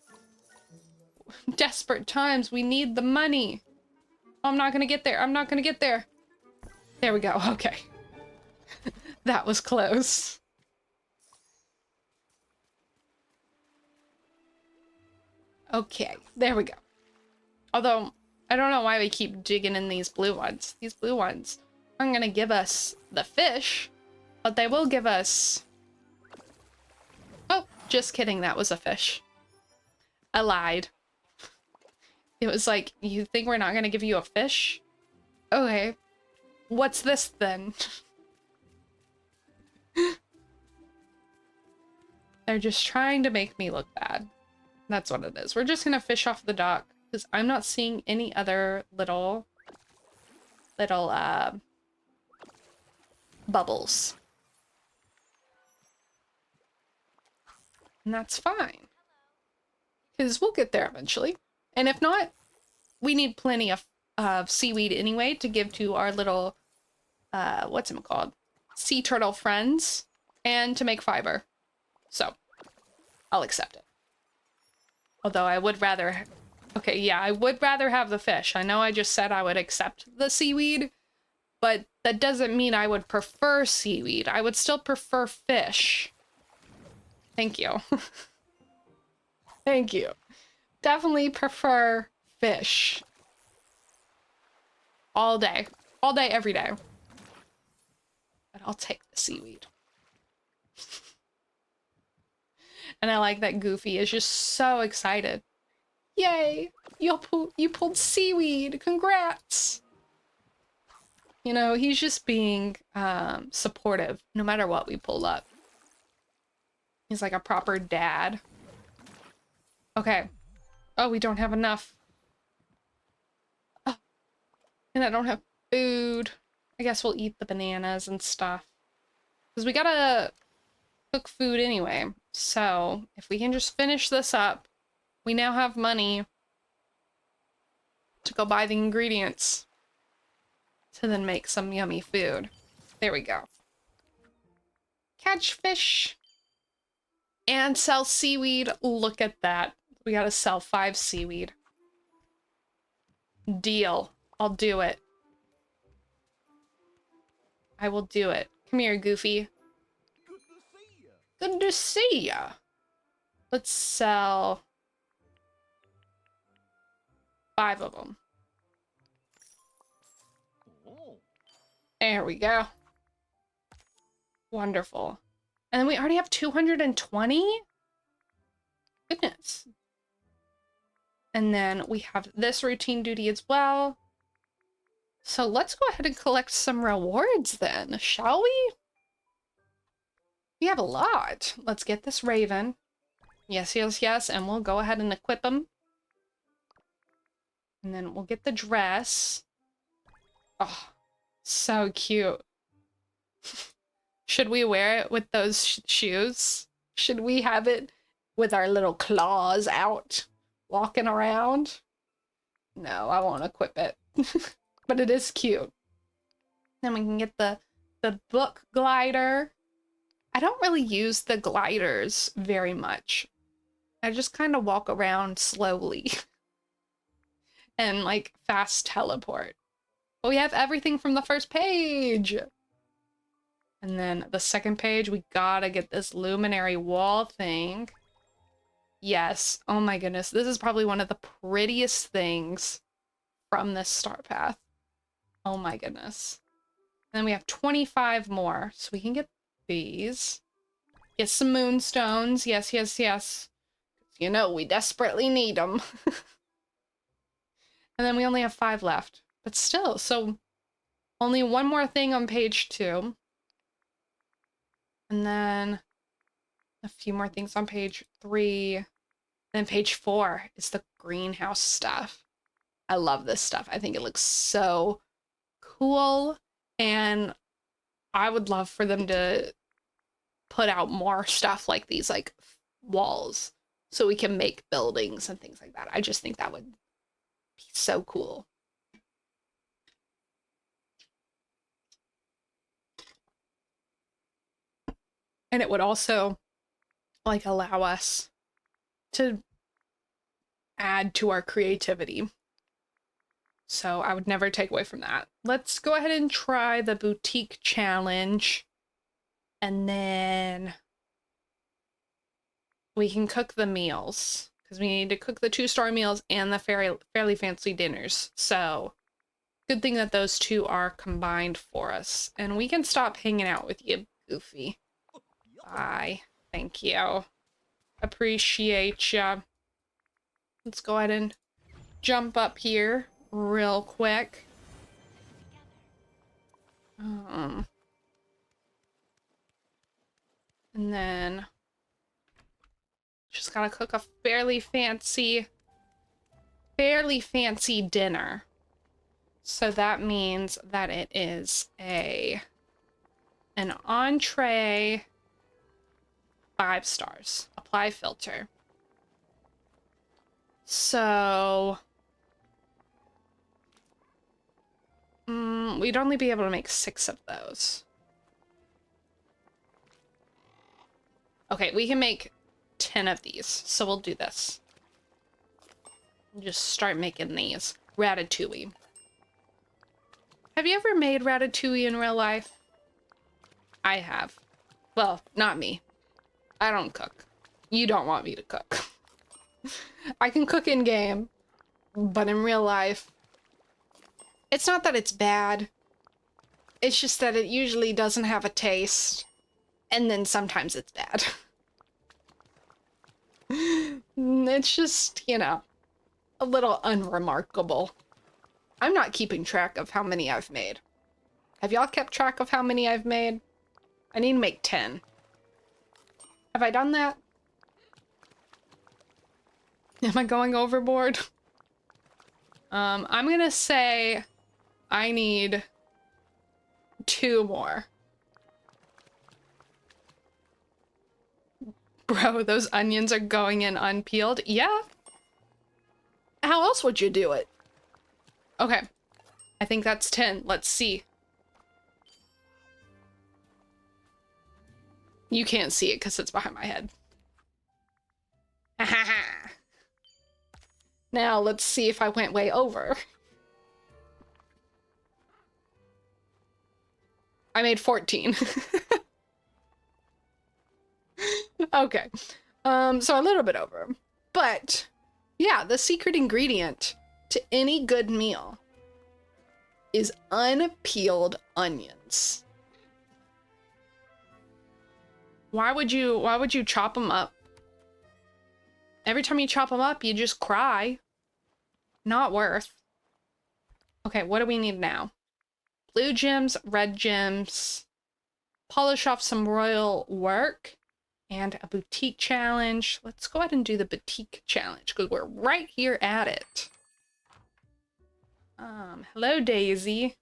Desperate times. We need the money. Oh, I'm not gonna get there. I'm not gonna get there. There we go. Okay. That was close. Okay. There we go. Although, I don't know why we keep digging in these blue ones. These blue ones aren't gonna give us the fish, but they will give us... Oh, just kidding. That was a fish. I lied. It was like, you think we're not gonna give you a fish? Okay. What's this then? They're just trying to make me look bad. That's what it is. We're just gonna fish off the dock because I'm not seeing any other little bubbles. And that's fine. Because we'll get there eventually. And if not, we need plenty of seaweed anyway to give to our little, what's it called? Sea turtle friends. And to make fiber. So, I'll accept it. Although I would rather... Okay, yeah, I would rather have the fish. I know I just said I would accept the seaweed. But that doesn't mean I would prefer seaweed. I would still prefer fish. Thank you. Thank you. Definitely prefer fish. All day. All day, every day. But I'll take the seaweed. And I like that Goofy is just so excited. Yay! You pulled seaweed! Congrats! You know, he's just being supportive no matter what we pull up. He's like a proper dad. Okay. Oh, we don't have enough. Oh, and I don't have food. I guess we'll eat the bananas and stuff. Because we gotta cook food anyway. So, if we can just finish this up, we now have money to go buy the ingredients to then make some yummy food. There we go. Catch fish and sell seaweed. Look at that. We gotta sell 5 seaweed. Deal. I'll do it. I will do it. Come here, Goofy. Good to see ya. Let's sell 5 of them. There we go. Wonderful. And then we already have 220? Goodness. And then we have this routine duty as well. So let's go ahead and collect some rewards then, shall we? We have a lot. Let's get this raven. Yes, yes, yes. And we'll go ahead and equip him. And then we'll get the dress. Oh, so cute. Should we wear it with those shoes? Should we have it with our little claws out, walking around? No, I won't equip it. But it is cute. Then we can get the book glider. I don't really use the gliders very much. I just kind of walk around slowly. And like fast teleport. But we have everything from the first page. And then the second page, we gotta get this luminary wall thing. Yes. Oh my goodness. This is probably one of the prettiest things from this star path. Oh my goodness. And then we have 25 more. So we can get these. Get some moonstones. Yes, yes, yes. You know, we desperately need them. And then we only have 5 left. But still, so only one more thing on page 2. And then a few more things on page 3. Then page 4 is the greenhouse stuff. I love this stuff. I think it looks so cool. And I would love for them to put out more stuff like these, like walls, so we can make buildings and things like that. I just think that would be so cool. And it would also like allow us to add to our creativity. So I would never take away from that. Let's go ahead and try the boutique challenge. And then we can cook the meals. Because we need to cook the 2-star meals and the fairly fancy dinners. So good thing that those two are combined for us. And we can stop hanging out with you, Goofy. Bye. Thank you. Appreciate ya. Let's go ahead and jump up here real quick. And then just gotta cook a fairly fancy dinner. So that means that it is an entree, 5 stars. Apply filter. So we'd only be able to make 6 of those. Okay, we can make 10 of these, so we'll do this. Just start making these. Ratatouille. Have you ever made ratatouille in real life? I have. Well, not me. I don't cook. You don't want me to cook. I can cook in game, but in real life, it's not that it's bad. It's just that it usually doesn't have a taste, and then sometimes it's bad. It's just, you know, a little unremarkable. I'm not keeping track of how many I've made. Have y'all kept track of how many I've made? I need to make 10. Have I done that? Am I going overboard? I'm gonna say I need 2 more. Bro, those onions are going in unpeeled. Yeah. How else would you do it? Okay. I think that's 10. Let's see. You can't see it because it's behind my head. Now let's see if I went way over. I made 14. Okay. So a little bit over. But yeah, the secret ingredient to any good meal is unpeeled onions. Why would you chop them up? Every time you chop them up, you just cry. Not worth. Okay, what do we need now? Blue gems, red gems, polish off some royal work, and a boutique challenge. Let's go ahead and do the boutique challenge because we're right here at it. Hello, Daisy.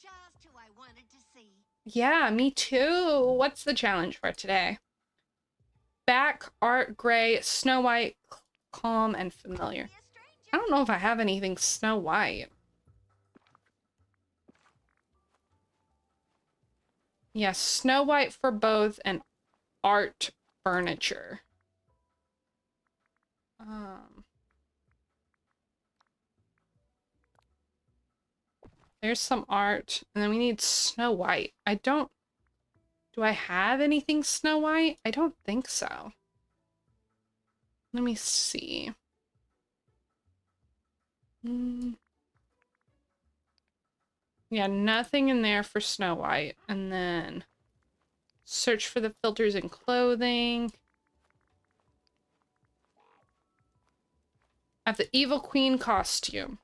Just who I wanted to see. Yeah, me too. What's the challenge for today? Back, art, gray, Snow White, calm, and familiar. I don't know if I have anything Snow White. Yes, Snow White for both and art furniture. There's some art, and then we need Snow White. Do I have anything Snow White? I don't think so. Let me see. Yeah, nothing in there for Snow White. And then search for the filters in clothing. I have the Evil Queen costume.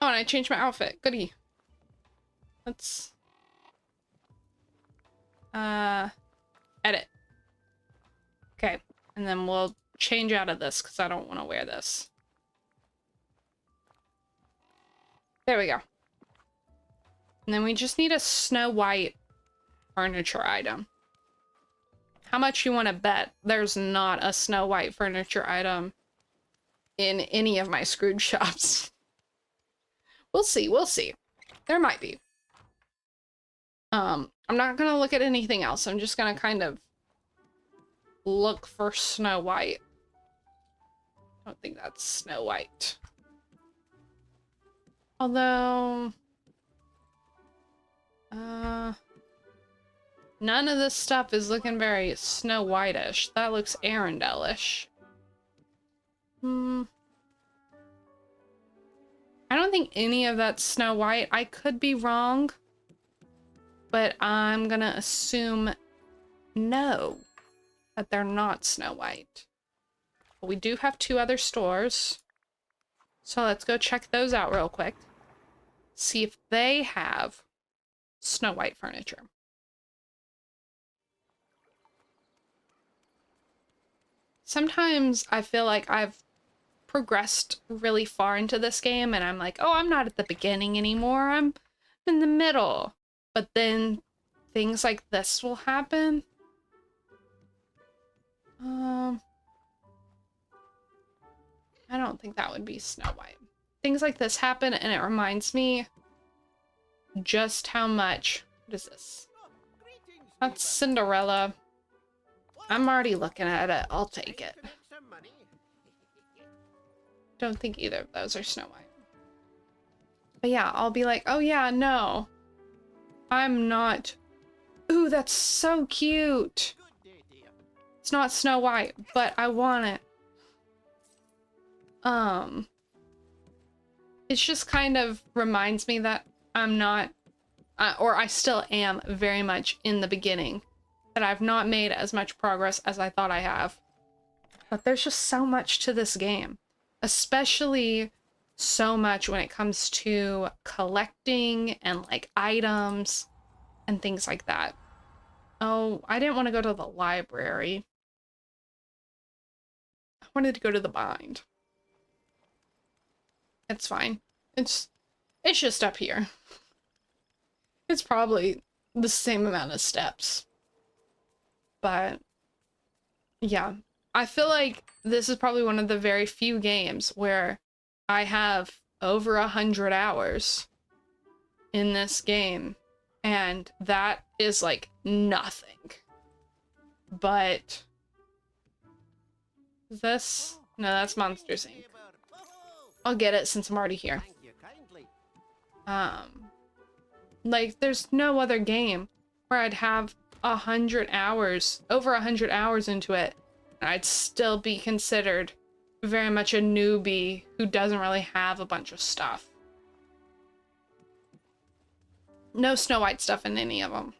Oh, and I changed my outfit. Goody. Let's edit. Okay, and then we'll change out of this because I don't want to wear this. There we go. And then we just need a Snow White furniture item. How much you want to bet there's not a Snow White furniture item in any of my Scrooge shops? We'll see, we'll see. There might be. I'm not gonna look at anything else. I'm just gonna kind of look for Snow White. I don't think that's Snow White. Although, none of this stuff is looking very Snow White-ish. That looks Arendelle-ish. I don't think any of that's Snow White. I could be wrong, but I'm gonna assume no, that they're not Snow White. But we do have 2 other stores, so let's go check those out real quick. See if they have Snow White furniture. Sometimes I feel like I've progressed really far into this game and I'm like, oh, I'm not at the beginning anymore. I'm in the middle. But then things like this will happen. I don't think that would be Snow White. Things like this happen and it reminds me just how much... What is this? That's Cinderella. I'm already looking at it. I'll take it. Don't think either of those are Snow White. But yeah, I'll be like, oh yeah, no. I'm not... Ooh, that's so cute. It's not Snow White, but I want it. It just kind of reminds me that I'm not, or I still am very much in the beginning. That I've not made as much progress as I thought I have. But there's just so much to this game. Especially so much when it comes to collecting and like items and things like that. Oh, I didn't want to go to the library. I wanted to go to the bind. It's fine. It's just up here. It's probably the same amount of steps. But yeah, I feel like this is probably one of the very few games where I have over 100 hours in this game, and that is like nothing. But is this? No, that's Monsters Inc. I'll get it since I'm already here. Like there's no other game where I'd have 100 hours, over 100 hours into it, and I'd still be considered very much a newbie who doesn't really have a bunch of stuff. No Snow White stuff in any of them.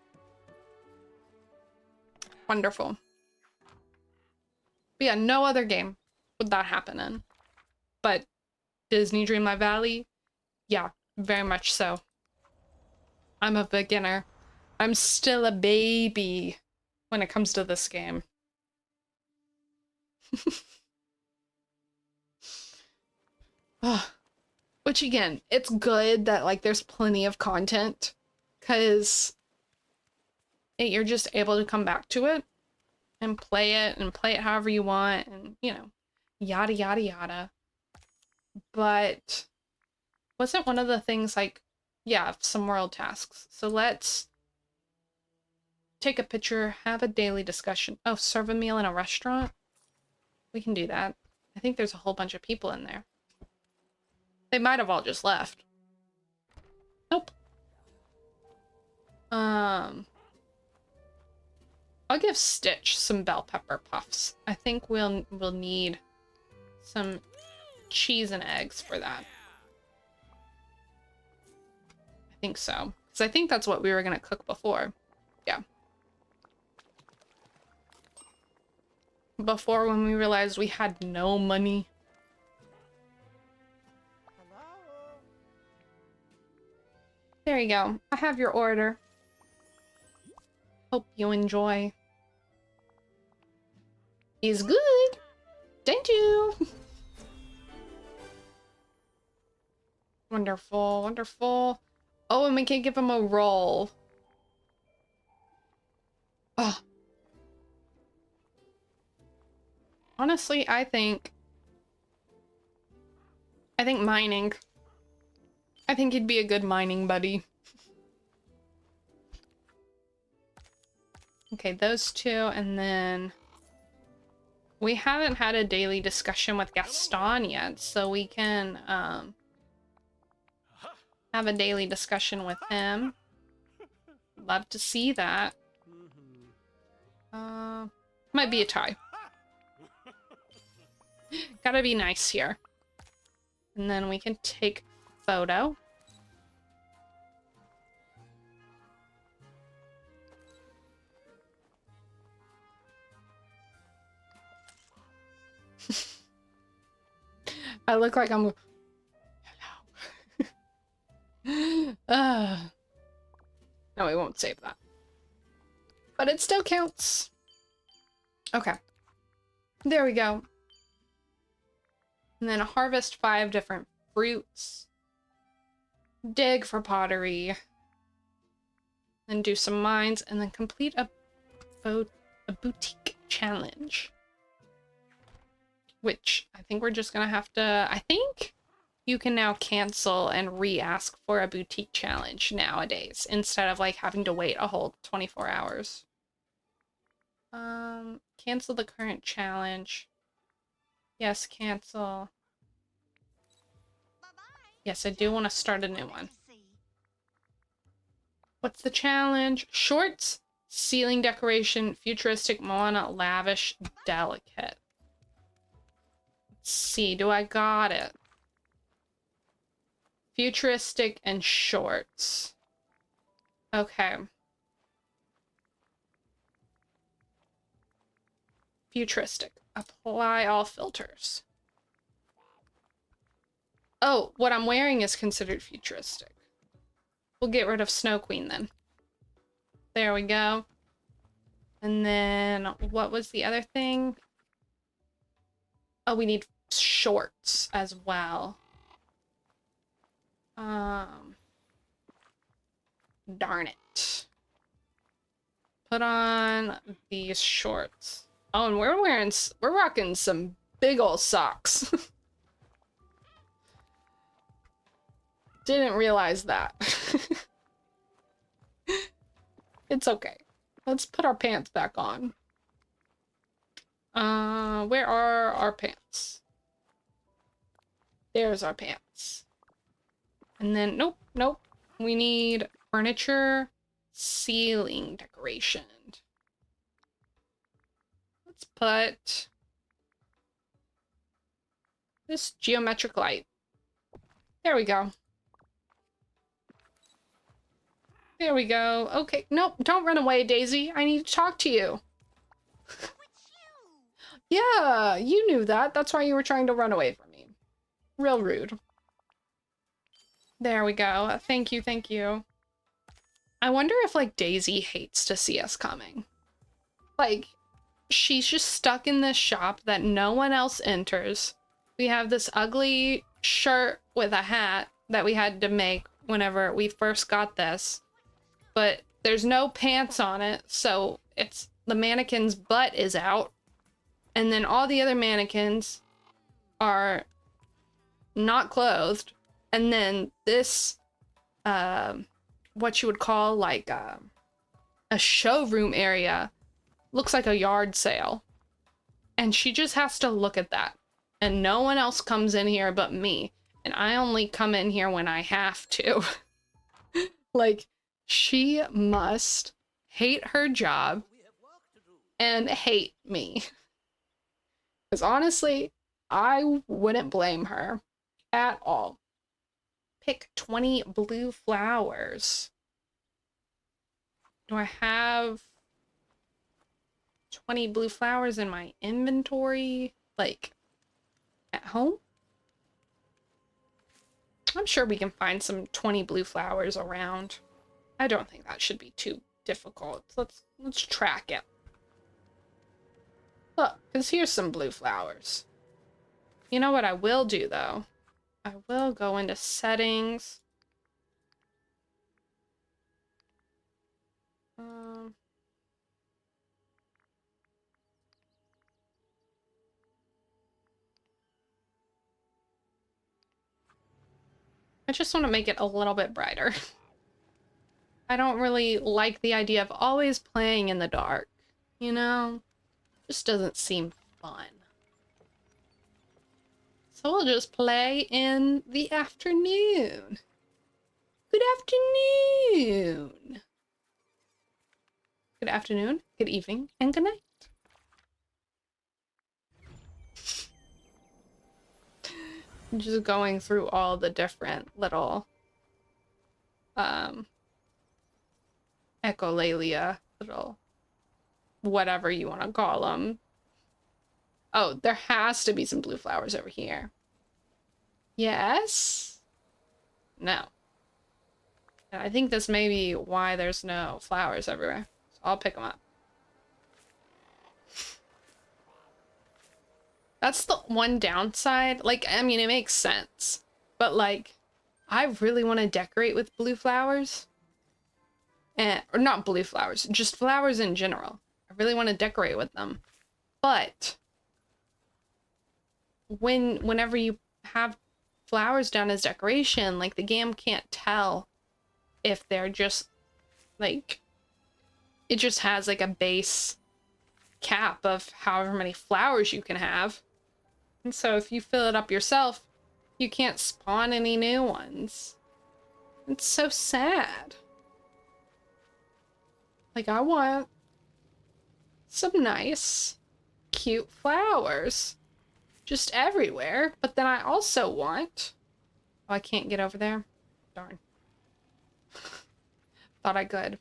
Wonderful. But yeah, no other game would that happen in. But Disney Dreamlight Valley, yeah, very much so. I'm a beginner. I'm still a baby when it comes to this game. Which again, it's good that like there's plenty of content because you're just able to come back to it and play it however you want and, you know, yada yada yada. But wasn't one of the things like, yeah, some world tasks. So let's take a picture, have a daily discussion. Oh, serve a meal in a restaurant? We can do that. I think there's a whole bunch of people in there. They might have all just left. Nope. I'll give Stitch some bell pepper puffs. I think we'll need some cheese and eggs for that. I think so. Because I think that's what we were going to cook before. Yeah. Before, when we realized we had no money. There you go. I have your order. Hope you enjoy. Is good. Thank you. Wonderful, wonderful. Oh, and we can give him a roll. Oh. Honestly, I think mining. I think he'd be a good mining buddy. Okay, those two, and then we haven't had a daily discussion with Gaston yet, so we can have a daily discussion with him. Love to see that. Might be a tie. Gotta be nice here. And then we can take a photo. I look like I'm... Hello. No, we won't save that. But it still counts. Okay. There we go. And then harvest 5 different fruits. Dig for pottery. Then do some mines. And then complete a boutique challenge. Which I think we're just gonna have to... I think you can now cancel and re-ask for a boutique challenge nowadays. Instead of like having to wait a whole 24 hours. Cancel the current challenge. Yes, cancel. Yes, I do want to start a new one. What's the challenge? Shorts, ceiling decoration, futuristic, Moana, lavish, delicate. Let's see, do I got it? Futuristic and shorts. Okay. Futuristic. Apply all filters. Oh, what I'm wearing is considered futuristic. We'll get rid of Snow Queen then. There we go. And then what was the other thing? Oh, we need shorts as well. Darn it. Put on these shorts. Oh, and we're rocking some big old socks. Didn't realize that. It's okay. Let's put our pants back on. Where are our pants? There's our pants. And then, nope. We need furniture, ceiling decoration. Let's put this geometric light. There we go. There we go. Okay, nope, don't run away, Daisy. I need to talk to you. Yeah, you knew that. That's why you were trying to run away from me. Real rude. There we go. Thank you, thank you. I wonder if, like, Daisy hates to see us coming. Like, she's just stuck in this shop that no one else enters. We have this ugly shirt with a hat that we had to make whenever we first got this. But there's no pants on it, so it's the mannequin's butt is out. And then all the other mannequins are not clothed. And then this, what you would call like a showroom area, looks like a yard sale. And she just has to look at that. And no one else comes in here but me. And I only come in here when I have to. Like, she must hate her job and hate me. Because honestly, I wouldn't blame her at all. Pick 20 blue flowers. Do I have 20 blue flowers in my inventory? Like, at home? I'm sure we can find some 20 blue flowers around. I don't think that should be too difficult. Let's track it. Look, because here's some blue flowers. You know what I will do, though? I will go into settings. I just want to make it a little bit brighter. I don't really like the idea of always playing in the dark, you know? Just doesn't seem fun. So we'll just play in the afternoon. Good afternoon. Good afternoon, good evening, and good night. Just going through all the different little echolalia, little whatever you want to call them. Oh, there has to be some blue flowers over here. Yes? No. And I think this may be why there's no flowers everywhere. So I'll pick them up. That's the one downside. Like, I mean, it makes sense. But, like, I really want to decorate with blue flowers. Or not blue flowers, just flowers in general. I really want to decorate with them. But whenever you have flowers down as decoration, like, the game can't tell if they're just, like, it just has, like, a base cap of however many flowers you can have. And so if you fill it up yourself, you can't spawn any new ones. It's so sad. Like, I want some nice, cute flowers just everywhere. But then I also want... Oh, I can't get over there? Darn. Thought I could.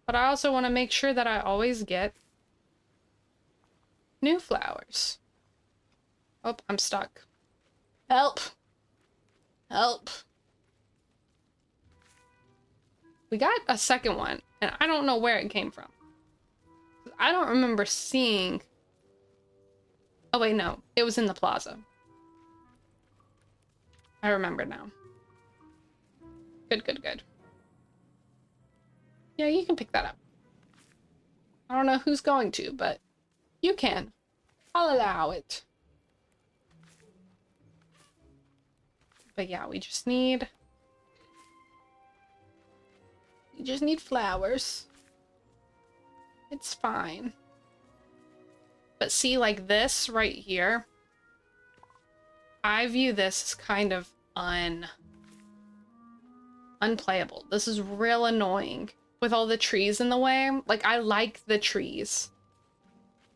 But I also want to make sure that I always get new flowers. Oh, I'm stuck. Help! Help! We got a second one, and I don't know where it came from. I don't remember seeing... Oh wait, no. It was in the plaza. I remember now. Good, good, good. Yeah, you can pick that up. I don't know who's going to, but you can. I'll allow it. But yeah, we just need flowers. It's fine. But see, like this right here, I view this as kind of unplayable. This is real annoying with all the trees in the way. Like, I like the trees.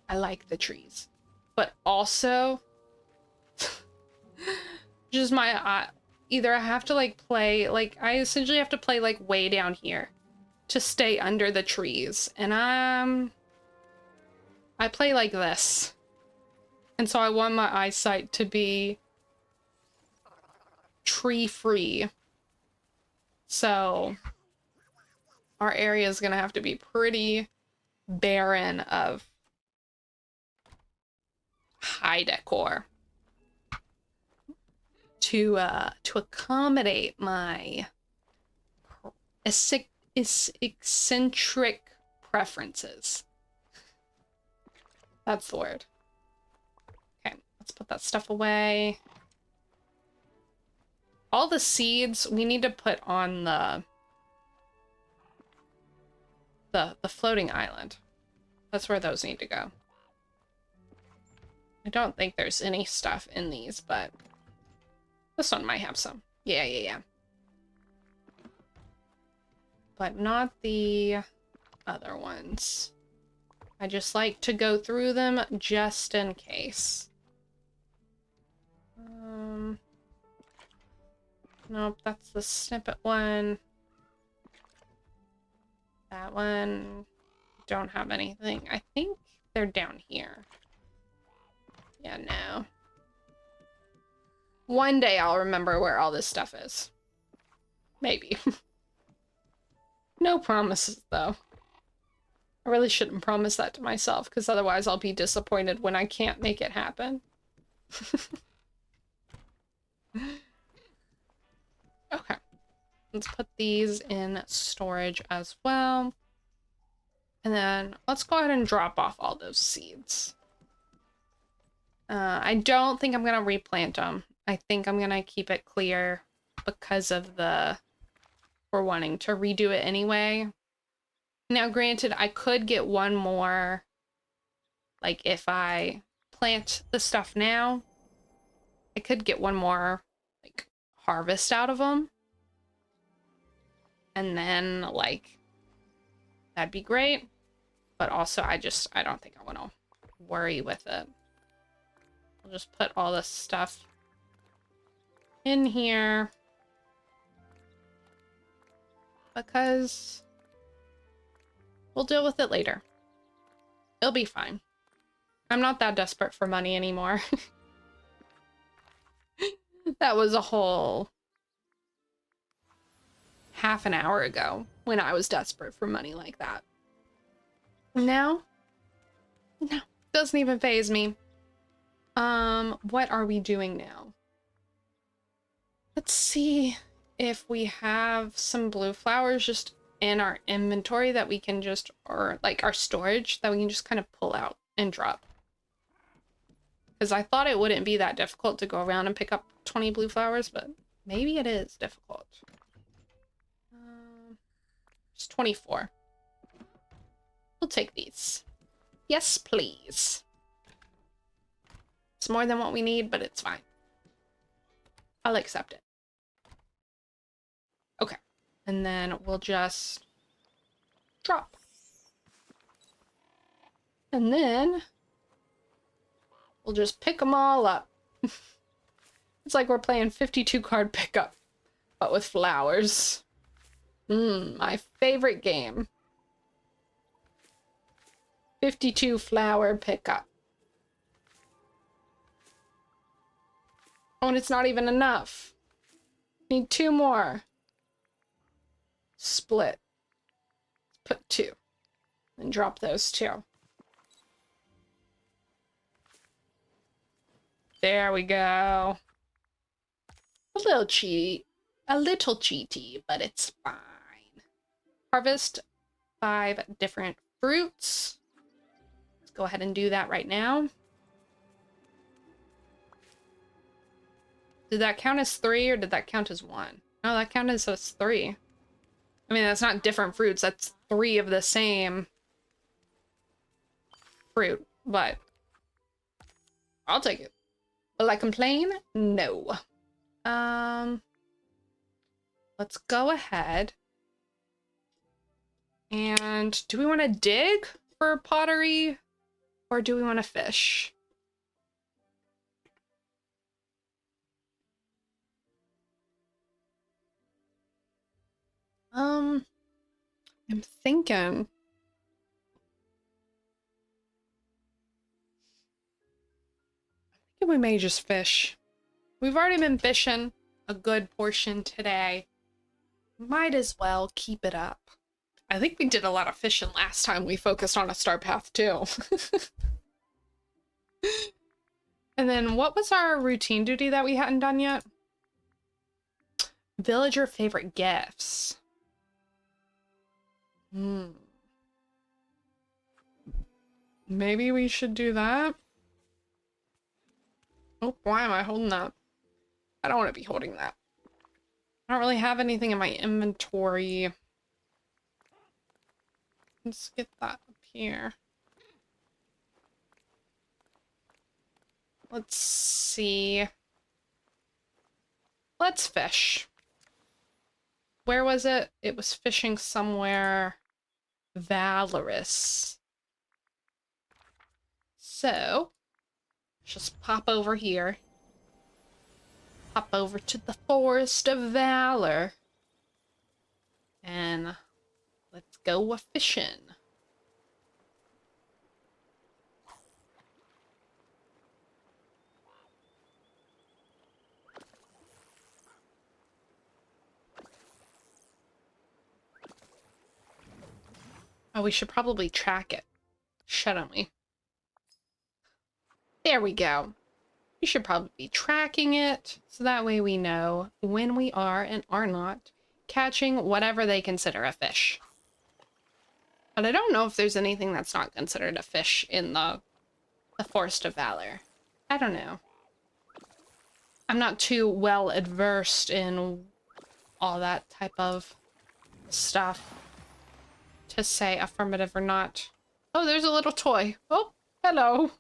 I like the trees. But also, just my either I have to like play, like I essentially have to play like way down here to stay under the trees, and I play like this, and so I want my eyesight to be tree free. So our area is gonna have to be pretty barren of high decor to accommodate my eccentric preferences. That's the word. Okay, let's put that stuff away. All the seeds we need to put on the floating island. That's where those need to go. I don't think there's any stuff in these, but this one might have some. Yeah. But not the other ones. I just like to go through them just in case. Nope, that's the snippet one. That one, don't have anything. I think they're down here. Yeah, no. One day I'll remember where all this stuff is. Maybe. No promises, though. I really shouldn't promise that to myself, because otherwise I'll be disappointed when I can't make it happen. Okay. Let's put these in storage as well. And then let's go ahead and drop off all those seeds. I don't think I'm going to replant them. I think I'm going to keep it clear because of the for wanting to redo it anyway. Now, granted, I could get one more, like, if I plant the stuff now, I could get one more, like, harvest out of them. And then, like, that'd be great. But also, I don't think I want to worry with it. I'll just put all this stuff in here. Because we'll deal with it later. It'll be fine. I'm not that desperate for money anymore. That was a whole half an hour ago when I was desperate for money like that. Now? No, doesn't even faze me. What are we doing now? Let's see if we have some blue flowers just in our inventory that we can just, or like our storage, that we can just kind of pull out and drop. Because I thought it wouldn't be that difficult to go around and pick up 20 blue flowers, but maybe it is difficult. It's 24. We'll take these. Yes, please. It's more than what we need, but it's fine. I'll accept it. Okay. And then we'll just drop. And then we'll just pick them all up. It's like we're playing 52 card pickup, but with flowers. My favorite game. 52 flower pickup. Oh, and it's not even enough. Need 2 more. Split. Let's put 2. And drop those 2. There we go. A little cheat. A little cheaty, but it's fine. Harvest 5 different fruits. Let's go ahead and do that right now. Did that count as 3 or did that count as 1? No, that counted as 3. I mean, that's not different fruits. That's 3 of the same fruit, but I'll take it. Will I complain? No. Let's go ahead. And do we want to dig for pottery or do we want to fish? I'm thinking. I think we may just fish. We've already been fishing a good portion today. Might as well keep it up. I think we did a lot of fishing last time we focused on a star path too. And then what was our routine duty that we hadn't done yet? Villager favorite gifts. Maybe we should do that. Oh, why am I holding that? I don't want to be holding that. I don't really have anything in my inventory. Let's get that up here. Let's see. Let's fish. Where was it? It was fishing somewhere valorous. So, just pop over here. Hop over to the Forest of Valor. And let's go a-fishing. Oh, we should probably track it, shouldn't we? There we go. We should probably be tracking it, so that way we know when we are and are not catching whatever they consider a fish. But I don't know if there's anything that's not considered a fish in the Forest of Valor. I don't know. I'm not too well adversed in all that type of stuff to say affirmative or not. Oh, there's a little toy. Oh, hello.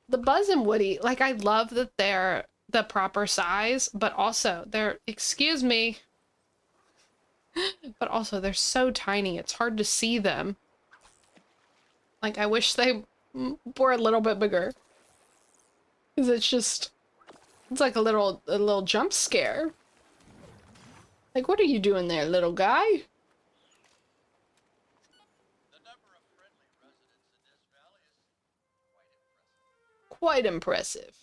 The Buzz and Woody, like, I love that they're the proper size, but also they're, excuse me, but also they're so tiny, it's hard to see them. Like, I wish they were a little bit bigger. Because it's just, it's like a little jump scare. Like, what are you doing there, little guy? Quite impressive.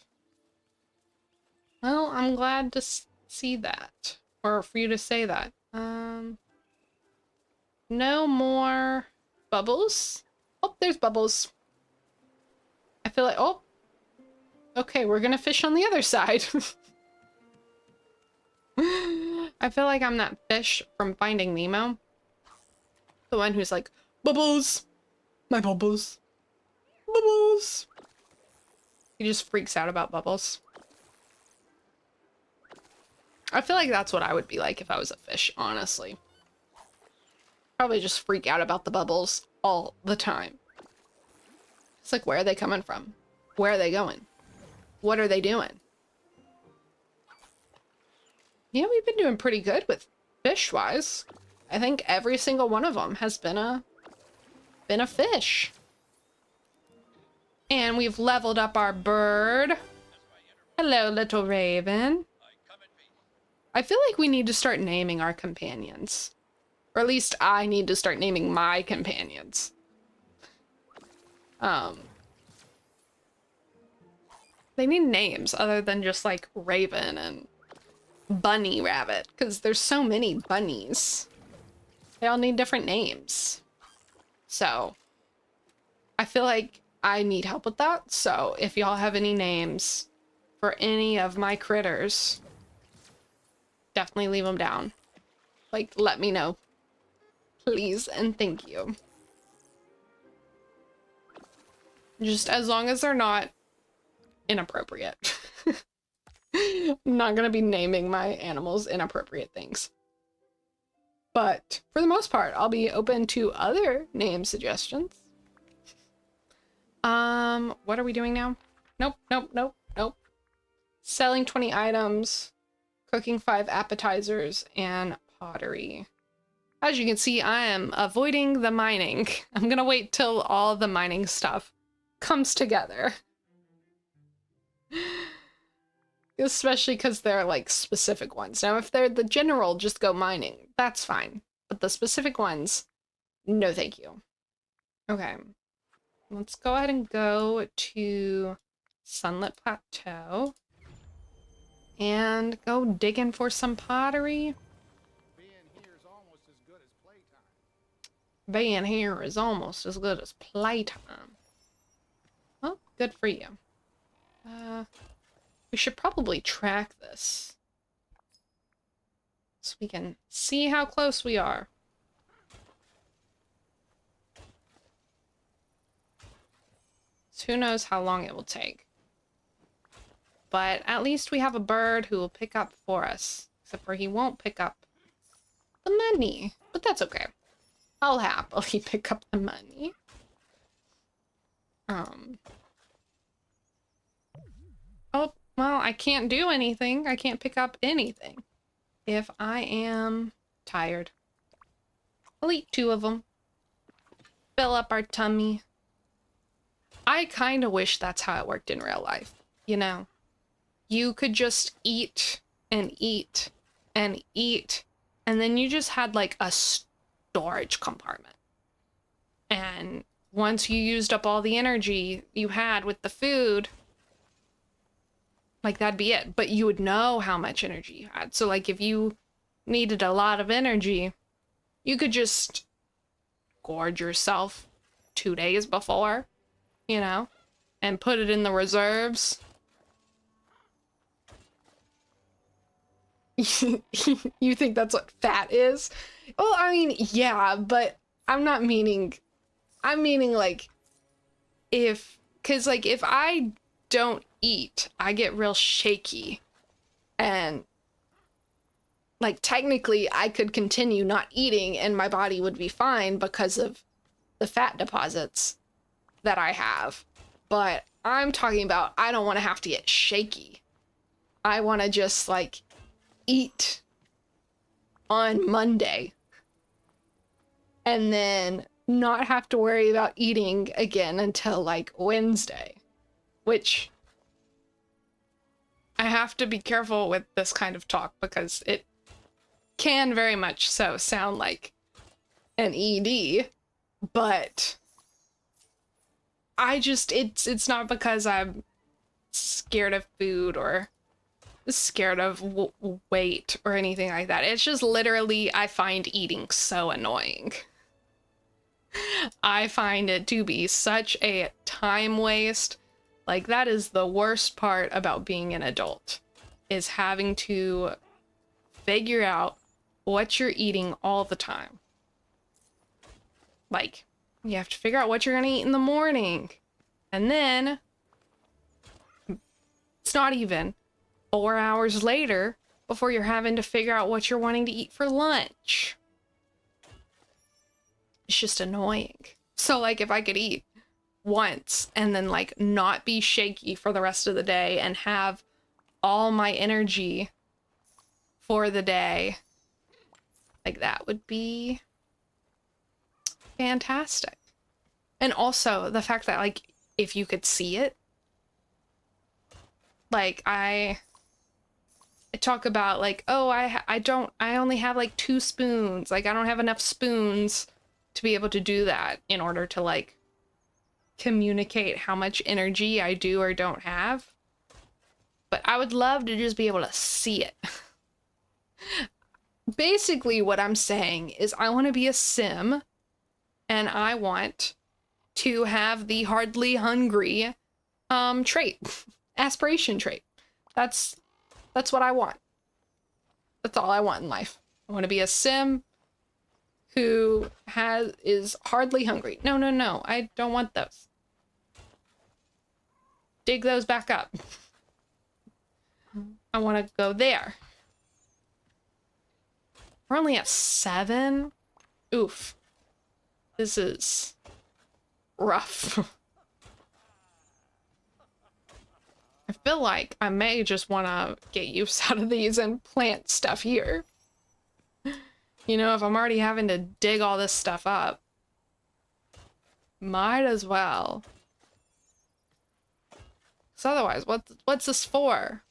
Well, I'm glad to see that. Or for you to say that. No more bubbles. Oh, there's bubbles. I feel like, oh. Okay, we're gonna fish on the other side. I feel like I'm that fish from Finding Nemo. The one who's like, bubbles! My bubbles. Bubbles! He just freaks out about bubbles. I feel like that's what I would be like if I was a fish, honestly. Probably just freak out about the bubbles all the time. It's like, where are they coming from? Where are they going? What are they doing? Yeah, we've been doing pretty good with fish-wise. I think every single one of them has been a fish. And we've leveled up our bird. Hello, little raven. I feel like we need to start naming our companions. Or at least I need to start naming my companions. They need names other than just like Raven and Bunny Rabbit, because there's so many bunnies. They all need different names. So I feel like I need help with that. So if y'all have any names for any of my critters, definitely leave them down. Like, let me know. Please and thank you. Just as long as they're not inappropriate. I'm not gonna be naming my animals inappropriate things. But for the most part, I'll be open to other name suggestions. What are we doing now? Nope, nope, nope, nope. Selling 20 items, cooking 5 appetizers, and pottery. As you can see, I am avoiding the mining. I'm gonna wait till all the mining stuff comes together. Especially because they're like specific ones. Now, if they're the general, just go mining. That's fine. But the specific ones, no thank you. Okay. Let's go ahead and go to Sunlit Plateau. And go digging for some pottery. Being here is almost as good as playtime. Well, good for you. We should probably track this so we can see how close we are. So who knows how long it will take. But at least we have a bird who will pick up for us. Except for he won't pick up the money. But that's okay. I'll happily pick up the money. Oh, well, I can't do anything. I can't pick up anything if I am tired. I'll eat 2 of them. Fill up our tummy. I kind of wish that's how it worked in real life, you know? You could just eat and eat and eat, and then you just had like a storage compartment. And once you used up all the energy you had with the food, like that'd be it. But you would know how much energy you had. So like if you needed a lot of energy, you could just gorge yourself 2 days before, you know, and put it in the reserves. You think that's what fat is? Well, I mean, yeah, but I'm not meaning, I'm meaning like because like if I don't eat, I get real shaky and like technically I could continue not eating and my body would be fine because of the fat deposits that I have. But I'm talking about I don't want to have to get shaky. I want to just like eat on Monday and then not have to worry about eating again until like Wednesday, which I have to be careful with this kind of talk because it can very much so sound like an ED, but I just, it's not because I'm scared of food or scared of weight or anything like that. It's just literally I find eating so annoying. I find it to be such a time waste. Like, that is the worst part about being an adult, is having to figure out what you're eating all the time. Like, you have to figure out what you're gonna eat in the morning. And then it's not even 4 hours later before you're having to figure out what you're wanting to eat for lunch. It's just annoying. So like if I could eat once and then like not be shaky for the rest of the day and have all my energy for the day, like that would be fantastic. And also the fact that like if you could see it, like I talk about like, oh, I only have like 2 spoons. Like I don't have enough spoons to be able to do that in order to like communicate how much energy I do or don't have. But I would love to just be able to see it. Basically what I'm saying is I want to be a sim and I want to have the hardly hungry trait, aspiration trait. That's what I want. That's all I want in life. I want to be a sim who is hardly hungry. No, I don't want those. Dig those back up. I want to go there. We're only at 7. Oof. This is rough. I feel like I may just want to get use out of these and plant stuff here. You know, if I'm already having to dig all this stuff up, might as well. So otherwise, what's this for?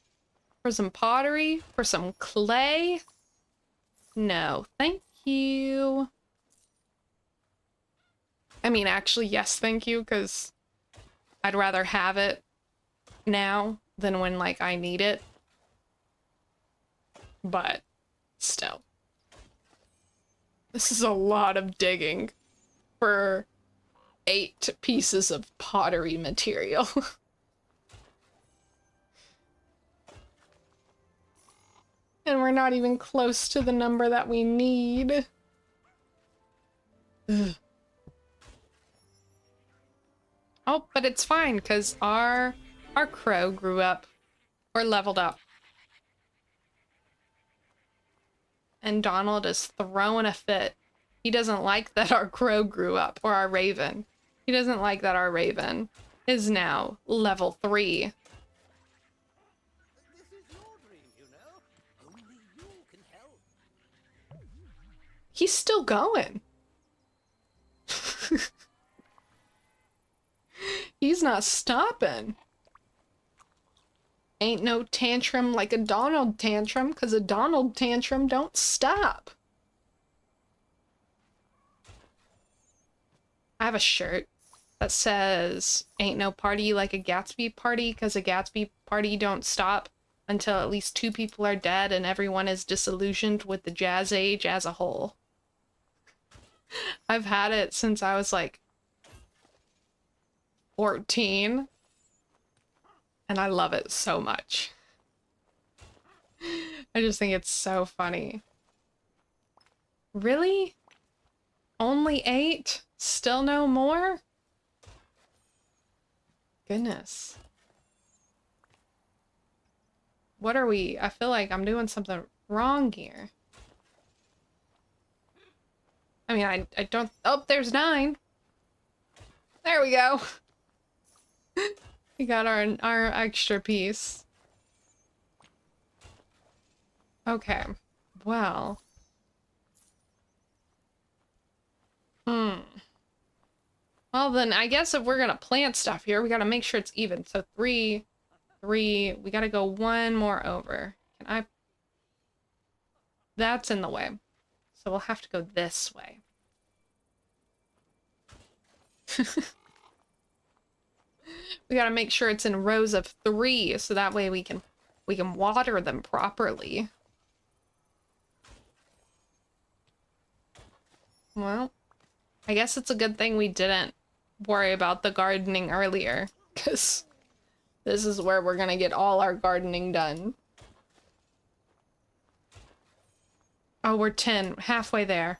For some pottery? For some clay? No, thank you. I mean, actually, yes, thank you, because I'd rather have it now than when, like, I need it. But still. This is a lot of digging for 8 pieces of pottery material. And we're not even close to the number that we need. Ugh. Oh, but it's fine, because our crow grew up, or leveled up. And Donald is throwing a fit. He doesn't like that our crow grew up, or our raven. He doesn't like that our raven is now level 3. This is your dream, you know. Only you can help. He's still going. He's not stopping. Ain't no tantrum like a Donald tantrum, because a Donald tantrum don't stop. I have a shirt that says, ain't no party like a Gatsby party, because a Gatsby party don't stop until at least 2 people are dead and everyone is disillusioned with the jazz age as a whole. I've had it since I was like 14. And I love it so much. I just think it's so funny. Really? Only 8? Still no more? Goodness. What are we? I feel like I'm doing something wrong here. I mean, I don't... Oh, there's 9. There we go. We got our extra piece. Okay. Well. Well, then I guess if we're gonna plant stuff here, we gotta make sure it's even. So 3, 3. We gotta go 1 more over. Can I... That's in the way. So we'll have to go this way. We gotta make sure it's in rows of 3, so that way we can water them properly. Well, I guess it's a good thing we didn't worry about the gardening earlier, because this is where we're gonna get all our gardening done. Oh, we're 10, halfway there.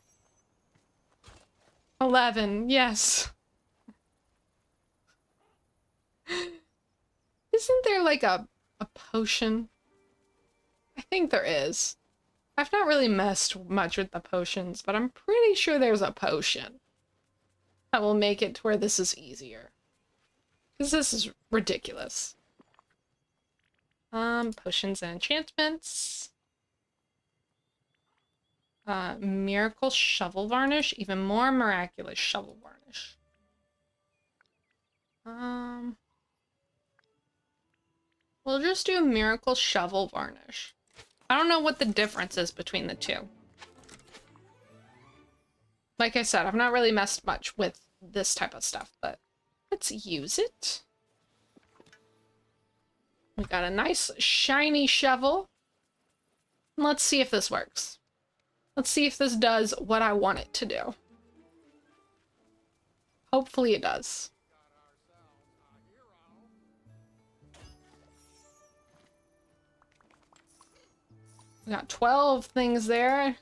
11, yes. Isn't there like a potion? I think there is. I've not really messed much with the potions, but I'm pretty sure there's a potion that will make it to where this is easier. Because this is ridiculous. Potions and enchantments. Miracle shovel varnish, even more miraculous shovel varnish. We'll just do miracle shovel varnish. I don't know what the difference is between the two. Like I said, I've not really messed much with this type of stuff, but let's use it. We got a nice shiny shovel. Let's see if this works. Let's see if this does what I want it to do. Hopefully it does. We got 12 things there.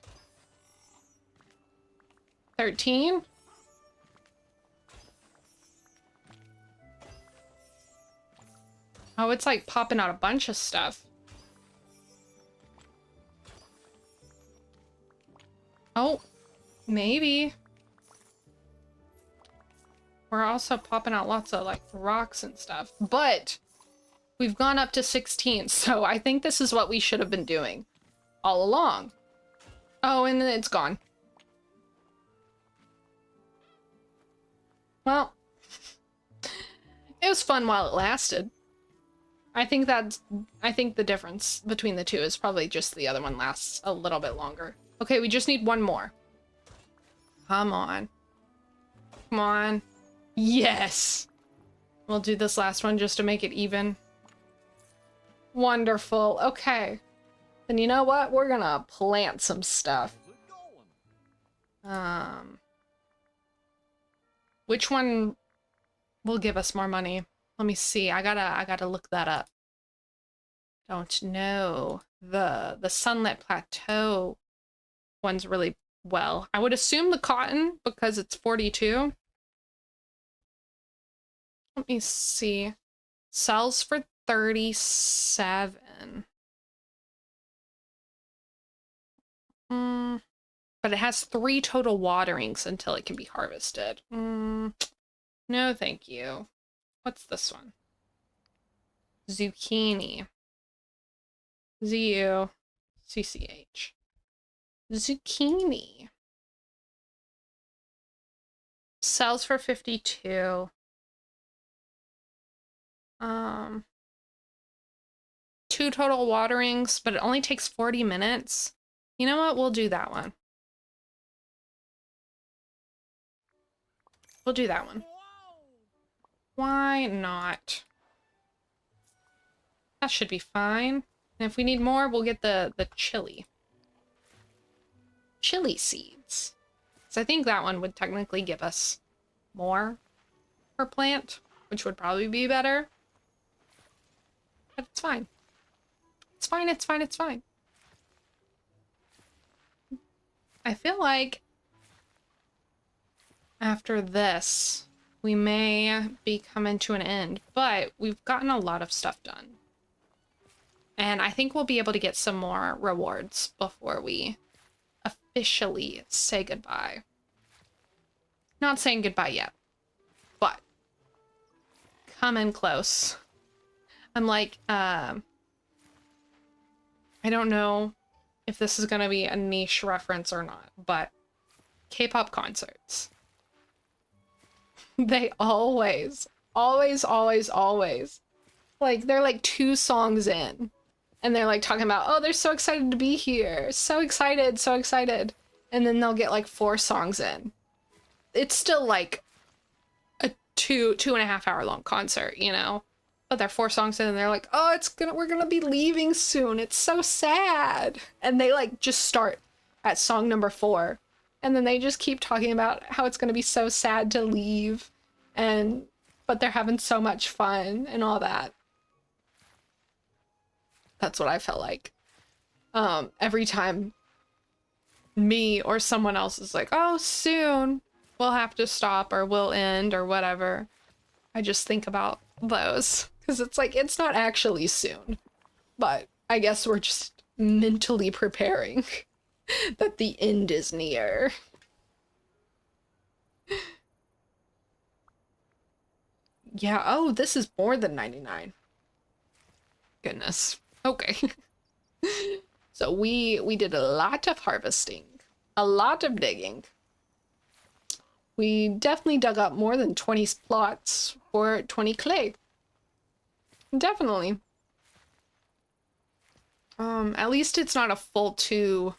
13. Oh, it's like popping out a bunch of stuff. Oh, maybe. We're also popping out lots of like rocks and stuff, but we've gone up to 16, so I think this is what we should have been doing all along. Oh, and then it's gone. Well, it was fun while it lasted. I think the difference between the two is probably just the other one lasts a little bit longer. Okay, we just need 1 more. Come on. Come on. Yes! We'll do this last one just to make it even. Wonderful. Okay. Then you know what? We're gonna plant some stuff. Which one will give us more money? Let me see. I gotta look that up. Don't know. The Sunlit Plateau one's really well. I would assume the cotton because it's 42. Let me see. Sells for 37. But it has 3 total waterings until it can be harvested. No, thank you. What's this one? Zucchini. Z-U-C-C-H. Zucchini. Sells for 52. 2 total waterings, but it only takes 40 minutes. You know what? We'll do that one. We'll do that one. Why not? That should be fine. And if we need more, we'll get the chili seeds. So I think that one would technically give us more per plant, which would probably be better. But it's fine. It's fine, it's fine, it's fine. I feel like after this, we may be coming to an end, but we've gotten a lot of stuff done. And I think we'll be able to get some more rewards before we officially say goodbye. Not saying goodbye yet, but coming close. I'm like, I don't know if this is gonna be a niche reference or not, but K-pop concerts. They always, like, they're like 2 songs in, and they're like talking about, oh, they're so excited to be here. So excited, so excited. And then they'll get like 4 songs in. It's still like a 2.5 hour long concert, you know? But they're 4 songs in and they're like, oh, we're gonna be leaving soon. It's so sad. And they like just start at song number 4. And then they just keep talking about how it's gonna be so sad to leave. But they're having so much fun and all that. That's what I felt like. Every time me or someone else is like, oh, soon we'll have to stop or we'll end or whatever, I just think about those. Because it's like, it's not actually soon. But I guess we're just mentally preparing that the end is near. Yeah, oh, this is more than 99. Goodness. Okay. So we did a lot of harvesting, a lot of digging. We definitely dug up more than 20 plots for 20 clay. Definitely. At least it's not a full two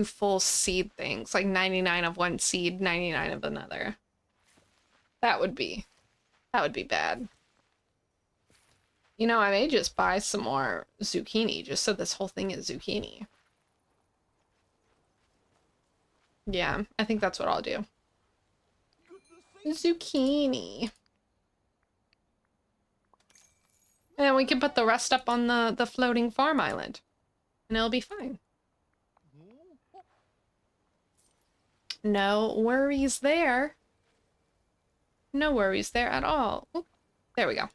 full seed things, like 99 of one seed, 99 of another. That would be bad. You know, I may just buy some more zucchini just so this whole thing is zucchini. Yeah, I think that's what I'll do. Zucchini. And then we can put the rest up on the floating farm island. And it'll be fine. No worries there. No worries there at all. Oop, there we go.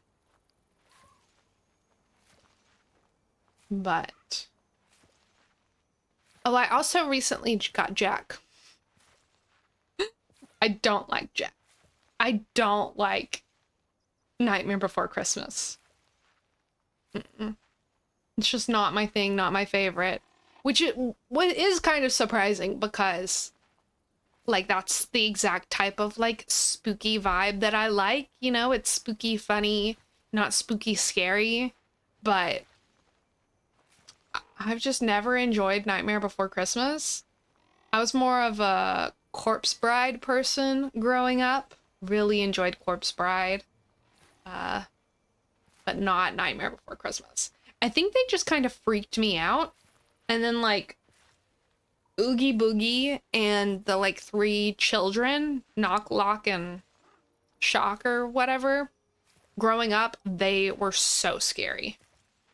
But... oh, I also recently got Jack. I don't like Jack. I don't like Nightmare Before Christmas. It's just not my thing, not my favorite. Which what is kind of surprising because, like, that's the exact type of, like, spooky vibe that I like. You know, it's spooky, funny, not spooky, scary. But I've just never enjoyed Nightmare Before Christmas. I was more of a Corpse Bride person growing up. Really enjoyed Corpse Bride. But not Nightmare Before Christmas. I think they just kind of freaked me out. And then, like, Oogie Boogie and the, like, 3 children, Knock, Lock, and Shock or whatever, growing up, they were so scary.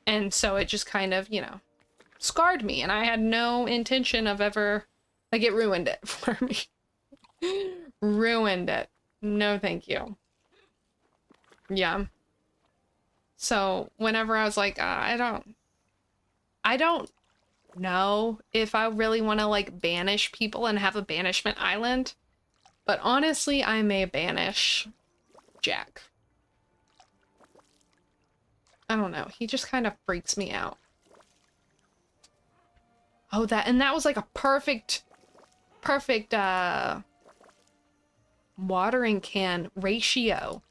And so it just kind of, you know, scarred me. And I had no intention of ever, like, it ruined it for me. Ruined it. No, thank you. Yeah. So whenever I was like, I don't know if I really want to, like, banish people and have a banishment island, but honestly, I may banish Jack. I don't know. He just kind of freaks me out. Oh, that was like a perfect watering can ratio.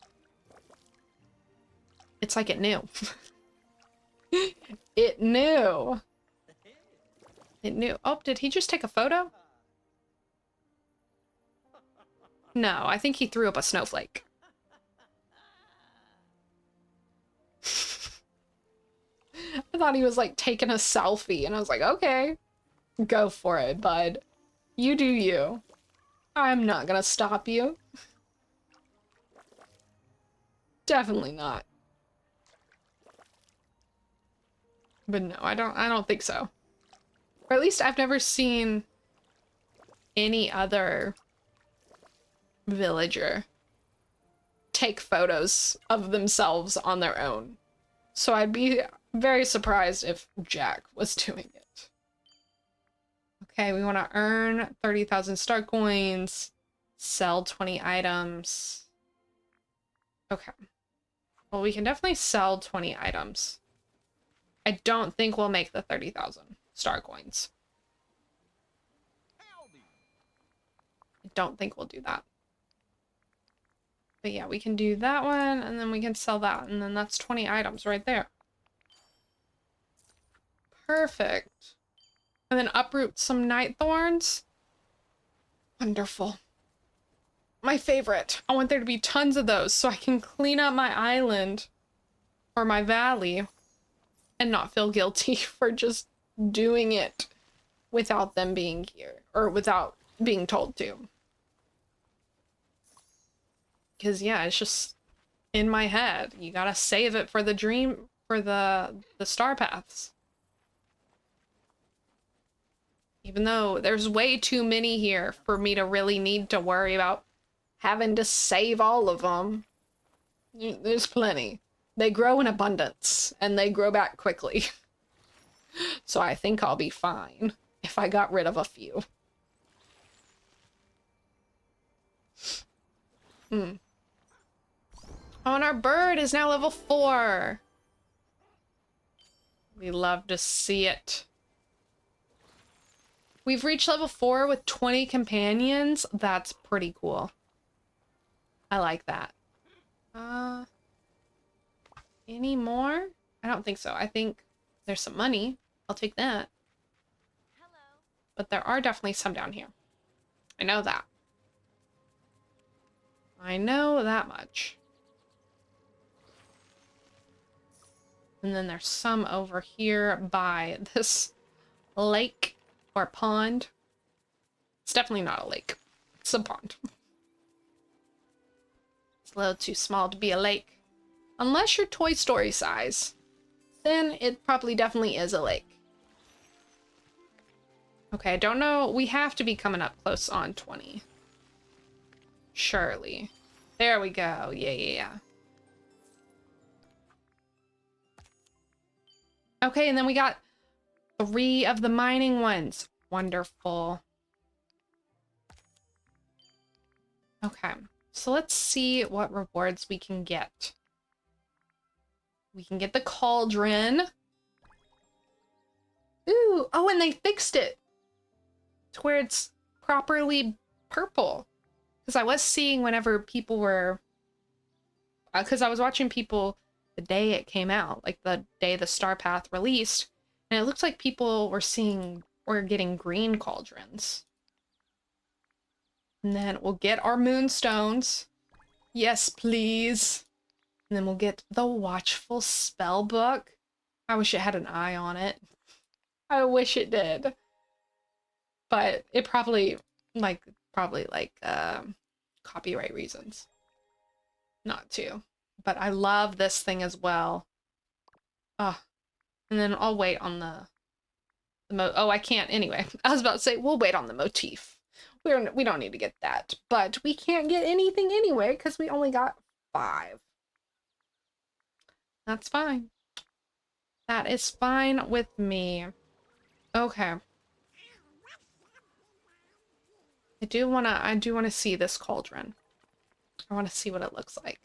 It's like it knew. It knew. It knew. Oh, did he just take a photo? No, I think he threw up a snowflake. I thought he was, like, taking a selfie, and I was like, okay, go for it, bud. You do you. I'm not gonna stop you. Definitely not. But no, I don't think so. Or at least I've never seen any other villager take photos of themselves on their own. So I'd be very surprised if Jack was doing it. Okay, we want to earn 30,000 star coins, sell 20 items. Okay. Well, we can definitely sell 20 items. I don't think we'll make the 30,000 star coins. I don't think we'll do that. But yeah, we can do that one, and then we can sell that, and then that's 20 items right there. Perfect. And then uproot some night thorns. Wonderful. My favorite. I want there to be tons of those so I can clean up my island or my valley and not feel guilty for just doing it without them being here or without being told to. Because yeah, it's just in my head. You gotta save it for the dream, for the star paths. Even though there's way too many here for me to really need to worry about having to save all of them. There's plenty. They grow in abundance and they grow back quickly. So I think I'll be fine if I got rid of a few. Oh, and our bird is now level 4. We love to see it. We've reached level 4 with 20 companions. That's pretty cool. I like that. Any more? I don't think so. I think there's some money. I'll take that. Hello. But there are definitely some down here. I know that. I know that much. And then there's some over here by this lake or pond. It's definitely not a lake. It's a pond. It's a little too small to be a lake. Unless you're Toy Story size, then it probably definitely is a lake. Okay, I don't know. We have to be coming up close on 20. Surely. There we go. Yeah. Okay, and then we got 3 of the mining ones. Wonderful. Okay, so let's see what rewards we can get. We can get the Cauldron. Ooh, oh, and they fixed it to where it's properly purple. Because I was seeing whenever people were... Because I was watching people the day it came out, like the day the Star Path released, and it looked like people were getting green cauldrons. And then we'll get our moonstones. Yes, please. And then we'll get the Watchful spell book. I wish it had an eye on it. I wish it did. But it probably copyright reasons not to. But I love this thing as well. Oh, and then I'll wait on the oh, I can't anyway. I was about to say we'll wait on the motif. We don't need to get that, but we can't get anything anyway because we only got 5. That's fine. That is fine with me. Okay. I do wanna see this cauldron. I wanna see what it looks like.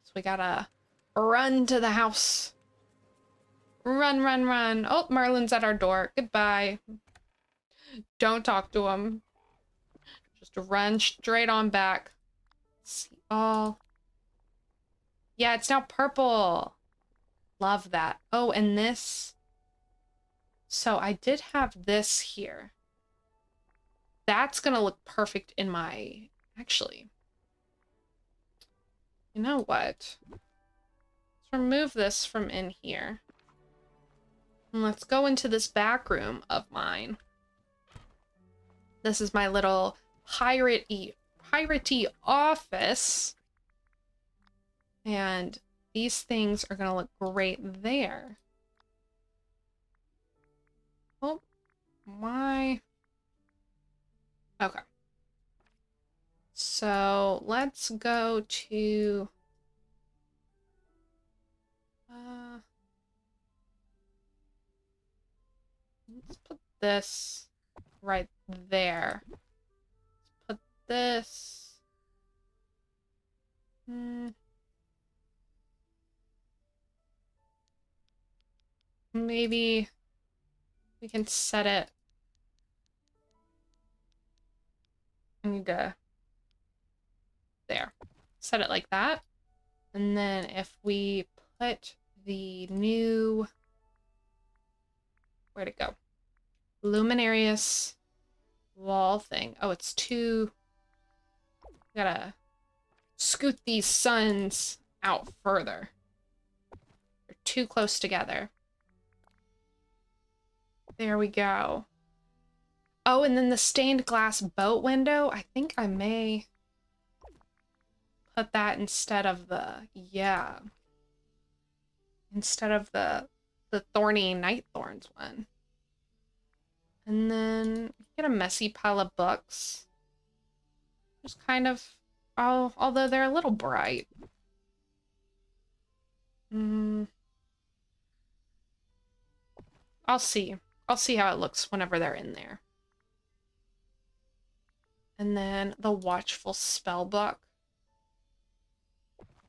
So we gotta run to the house. Run. Oh, Merlin's at our door. Goodbye. Don't talk to him. Just run straight on back. See all. Yeah, it's now purple. Love that. Oh, and this. So I did have this here. That's gonna look perfect in my... Actually. You know what? Let's remove this from in here. And let's go into this back room of mine. This is my little piratey office. And these things are gonna look great there. Oh, why? Okay. So let's go to... Let's put this right there. Let's put this. Maybe we can set it. I need to. There. Set it like that. And then if we put the new. Where'd it go? Luminarious wall thing. Oh, it's too. Gotta scoot these suns out further. They're too close together. There we go. Oh, and then the stained glass boat window. I think I may put that instead of the, yeah. Instead of the thorny night thorns one. And then get a messy pile of books. Just kind of, oh, although they're a little bright. I'll see. I'll see how it looks whenever they're in there. And then the Watchful spell book.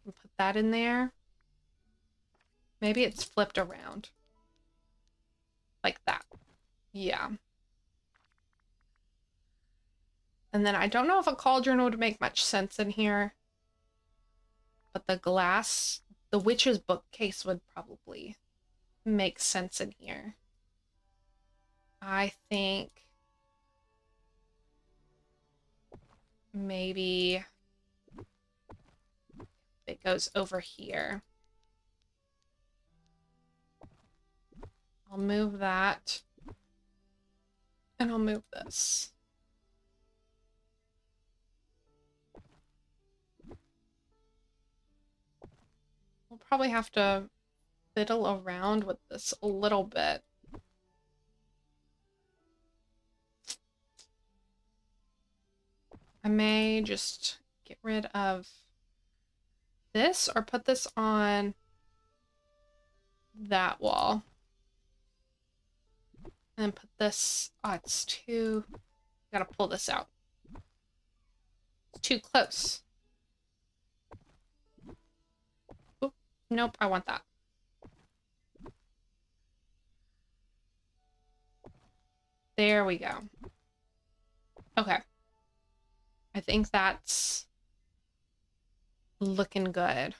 Put that in there. Maybe it's flipped around. Like that. Yeah. And then I don't know if a cauldron would make much sense in here. But the glass, the witch's bookcase would probably make sense in here. I think maybe it goes over here. I'll move that. And I'll move this. We'll probably have to fiddle around with this a little bit. I may just get rid of this or put this on that wall. And then put this, oh, it's too, gotta pull this out. It's too close. Oop, nope, I want that. There we go. Okay. I think that's looking good.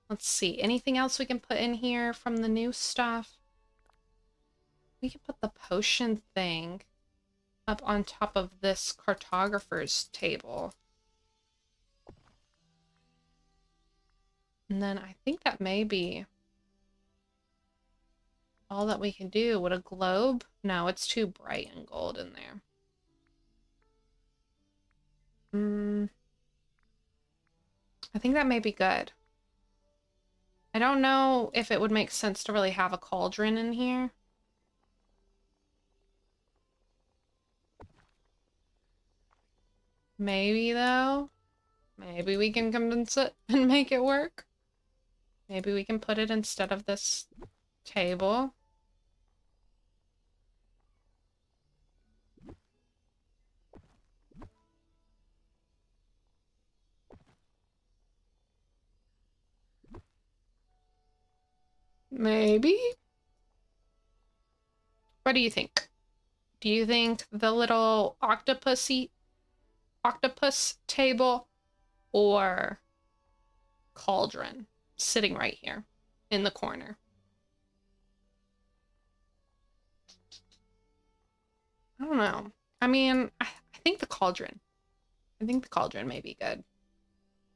Let's see. Anything else we can put in here from the new stuff? We can put the potion thing up on top of this cartographer's table. And then I think that may be all that we can do. Would a globe? No, it's too bright and gold in there. I think that may be good. I don't know if it would make sense to really have a cauldron in here. Maybe, though. Maybe we can condense it and make it work. Maybe we can put it instead of this table. Maybe? What do you think? Do you think the little octopus table or cauldron sitting right here in the corner? I don't know. I mean, I think the cauldron. I think the cauldron may be good.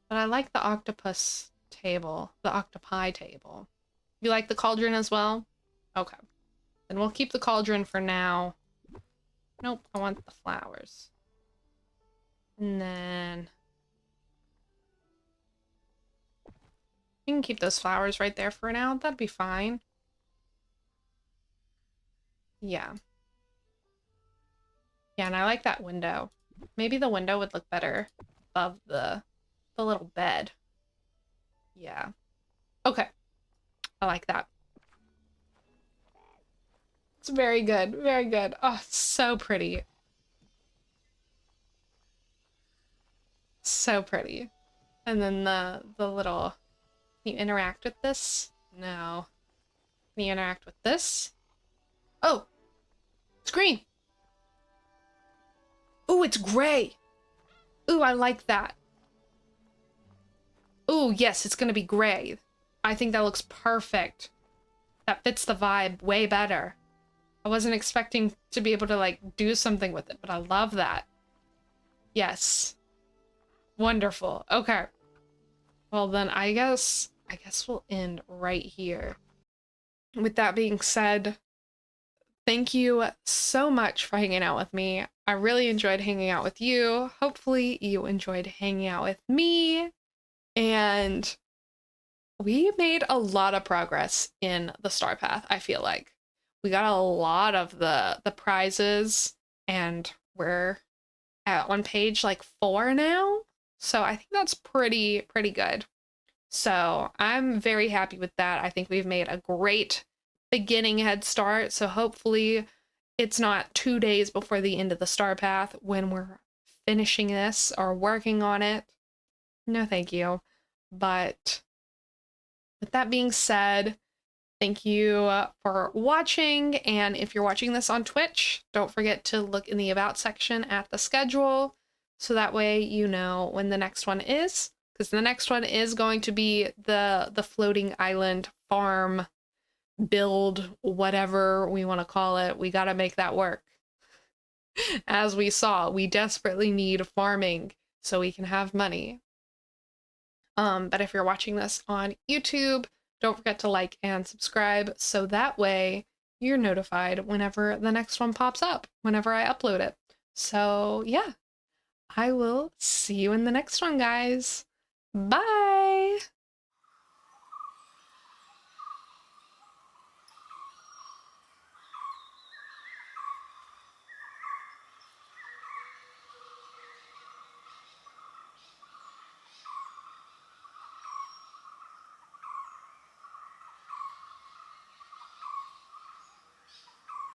But I like the octopus table, the octopi table. You like the cauldron as well? Okay. Then we'll keep the cauldron for now. Nope, I want the flowers. And then you can keep those flowers right there for now. That'd be fine. Yeah. Yeah, and I like that window. Maybe the window would look better above the little bed. Yeah. Okay. I like that. It's very good. Very good. Oh, so pretty. So pretty. And then the little, can you interact with this? No. Can you interact with this? Oh, it's green. Ooh, it's gray. Ooh, I like that. Ooh, yes, it's gonna be gray. I think that looks perfect. That fits the vibe way better. I wasn't expecting to be able to like do something with it, but I love that. Yes. Wonderful. Okay. Well then I guess we'll end right here. With that being said, thank you so much for hanging out with me. I really enjoyed hanging out with you. Hopefully you enjoyed hanging out with me. And we made a lot of progress in the Star Path, I feel like. We got a lot of the prizes, and we're on page like 4 now. So I think that's pretty good. So I'm very happy with that. I think we've made a great beginning head start. So hopefully it's not 2 days before the end of the Star Path when we're finishing this or working on it. No, thank you. But with that being said, thank you for watching. And if you're watching this on Twitch, don't forget to look in the About section at the schedule. So that way you know when the next one is. Because the next one is going to be the floating island farm build, whatever we want to call it. We got to make that work. As we saw, we desperately need farming so we can have money. But if you're watching this on YouTube, don't forget to like and subscribe so that way you're notified whenever the next one pops up, whenever I upload it. So yeah, I will see you in the next one, guys. Bye!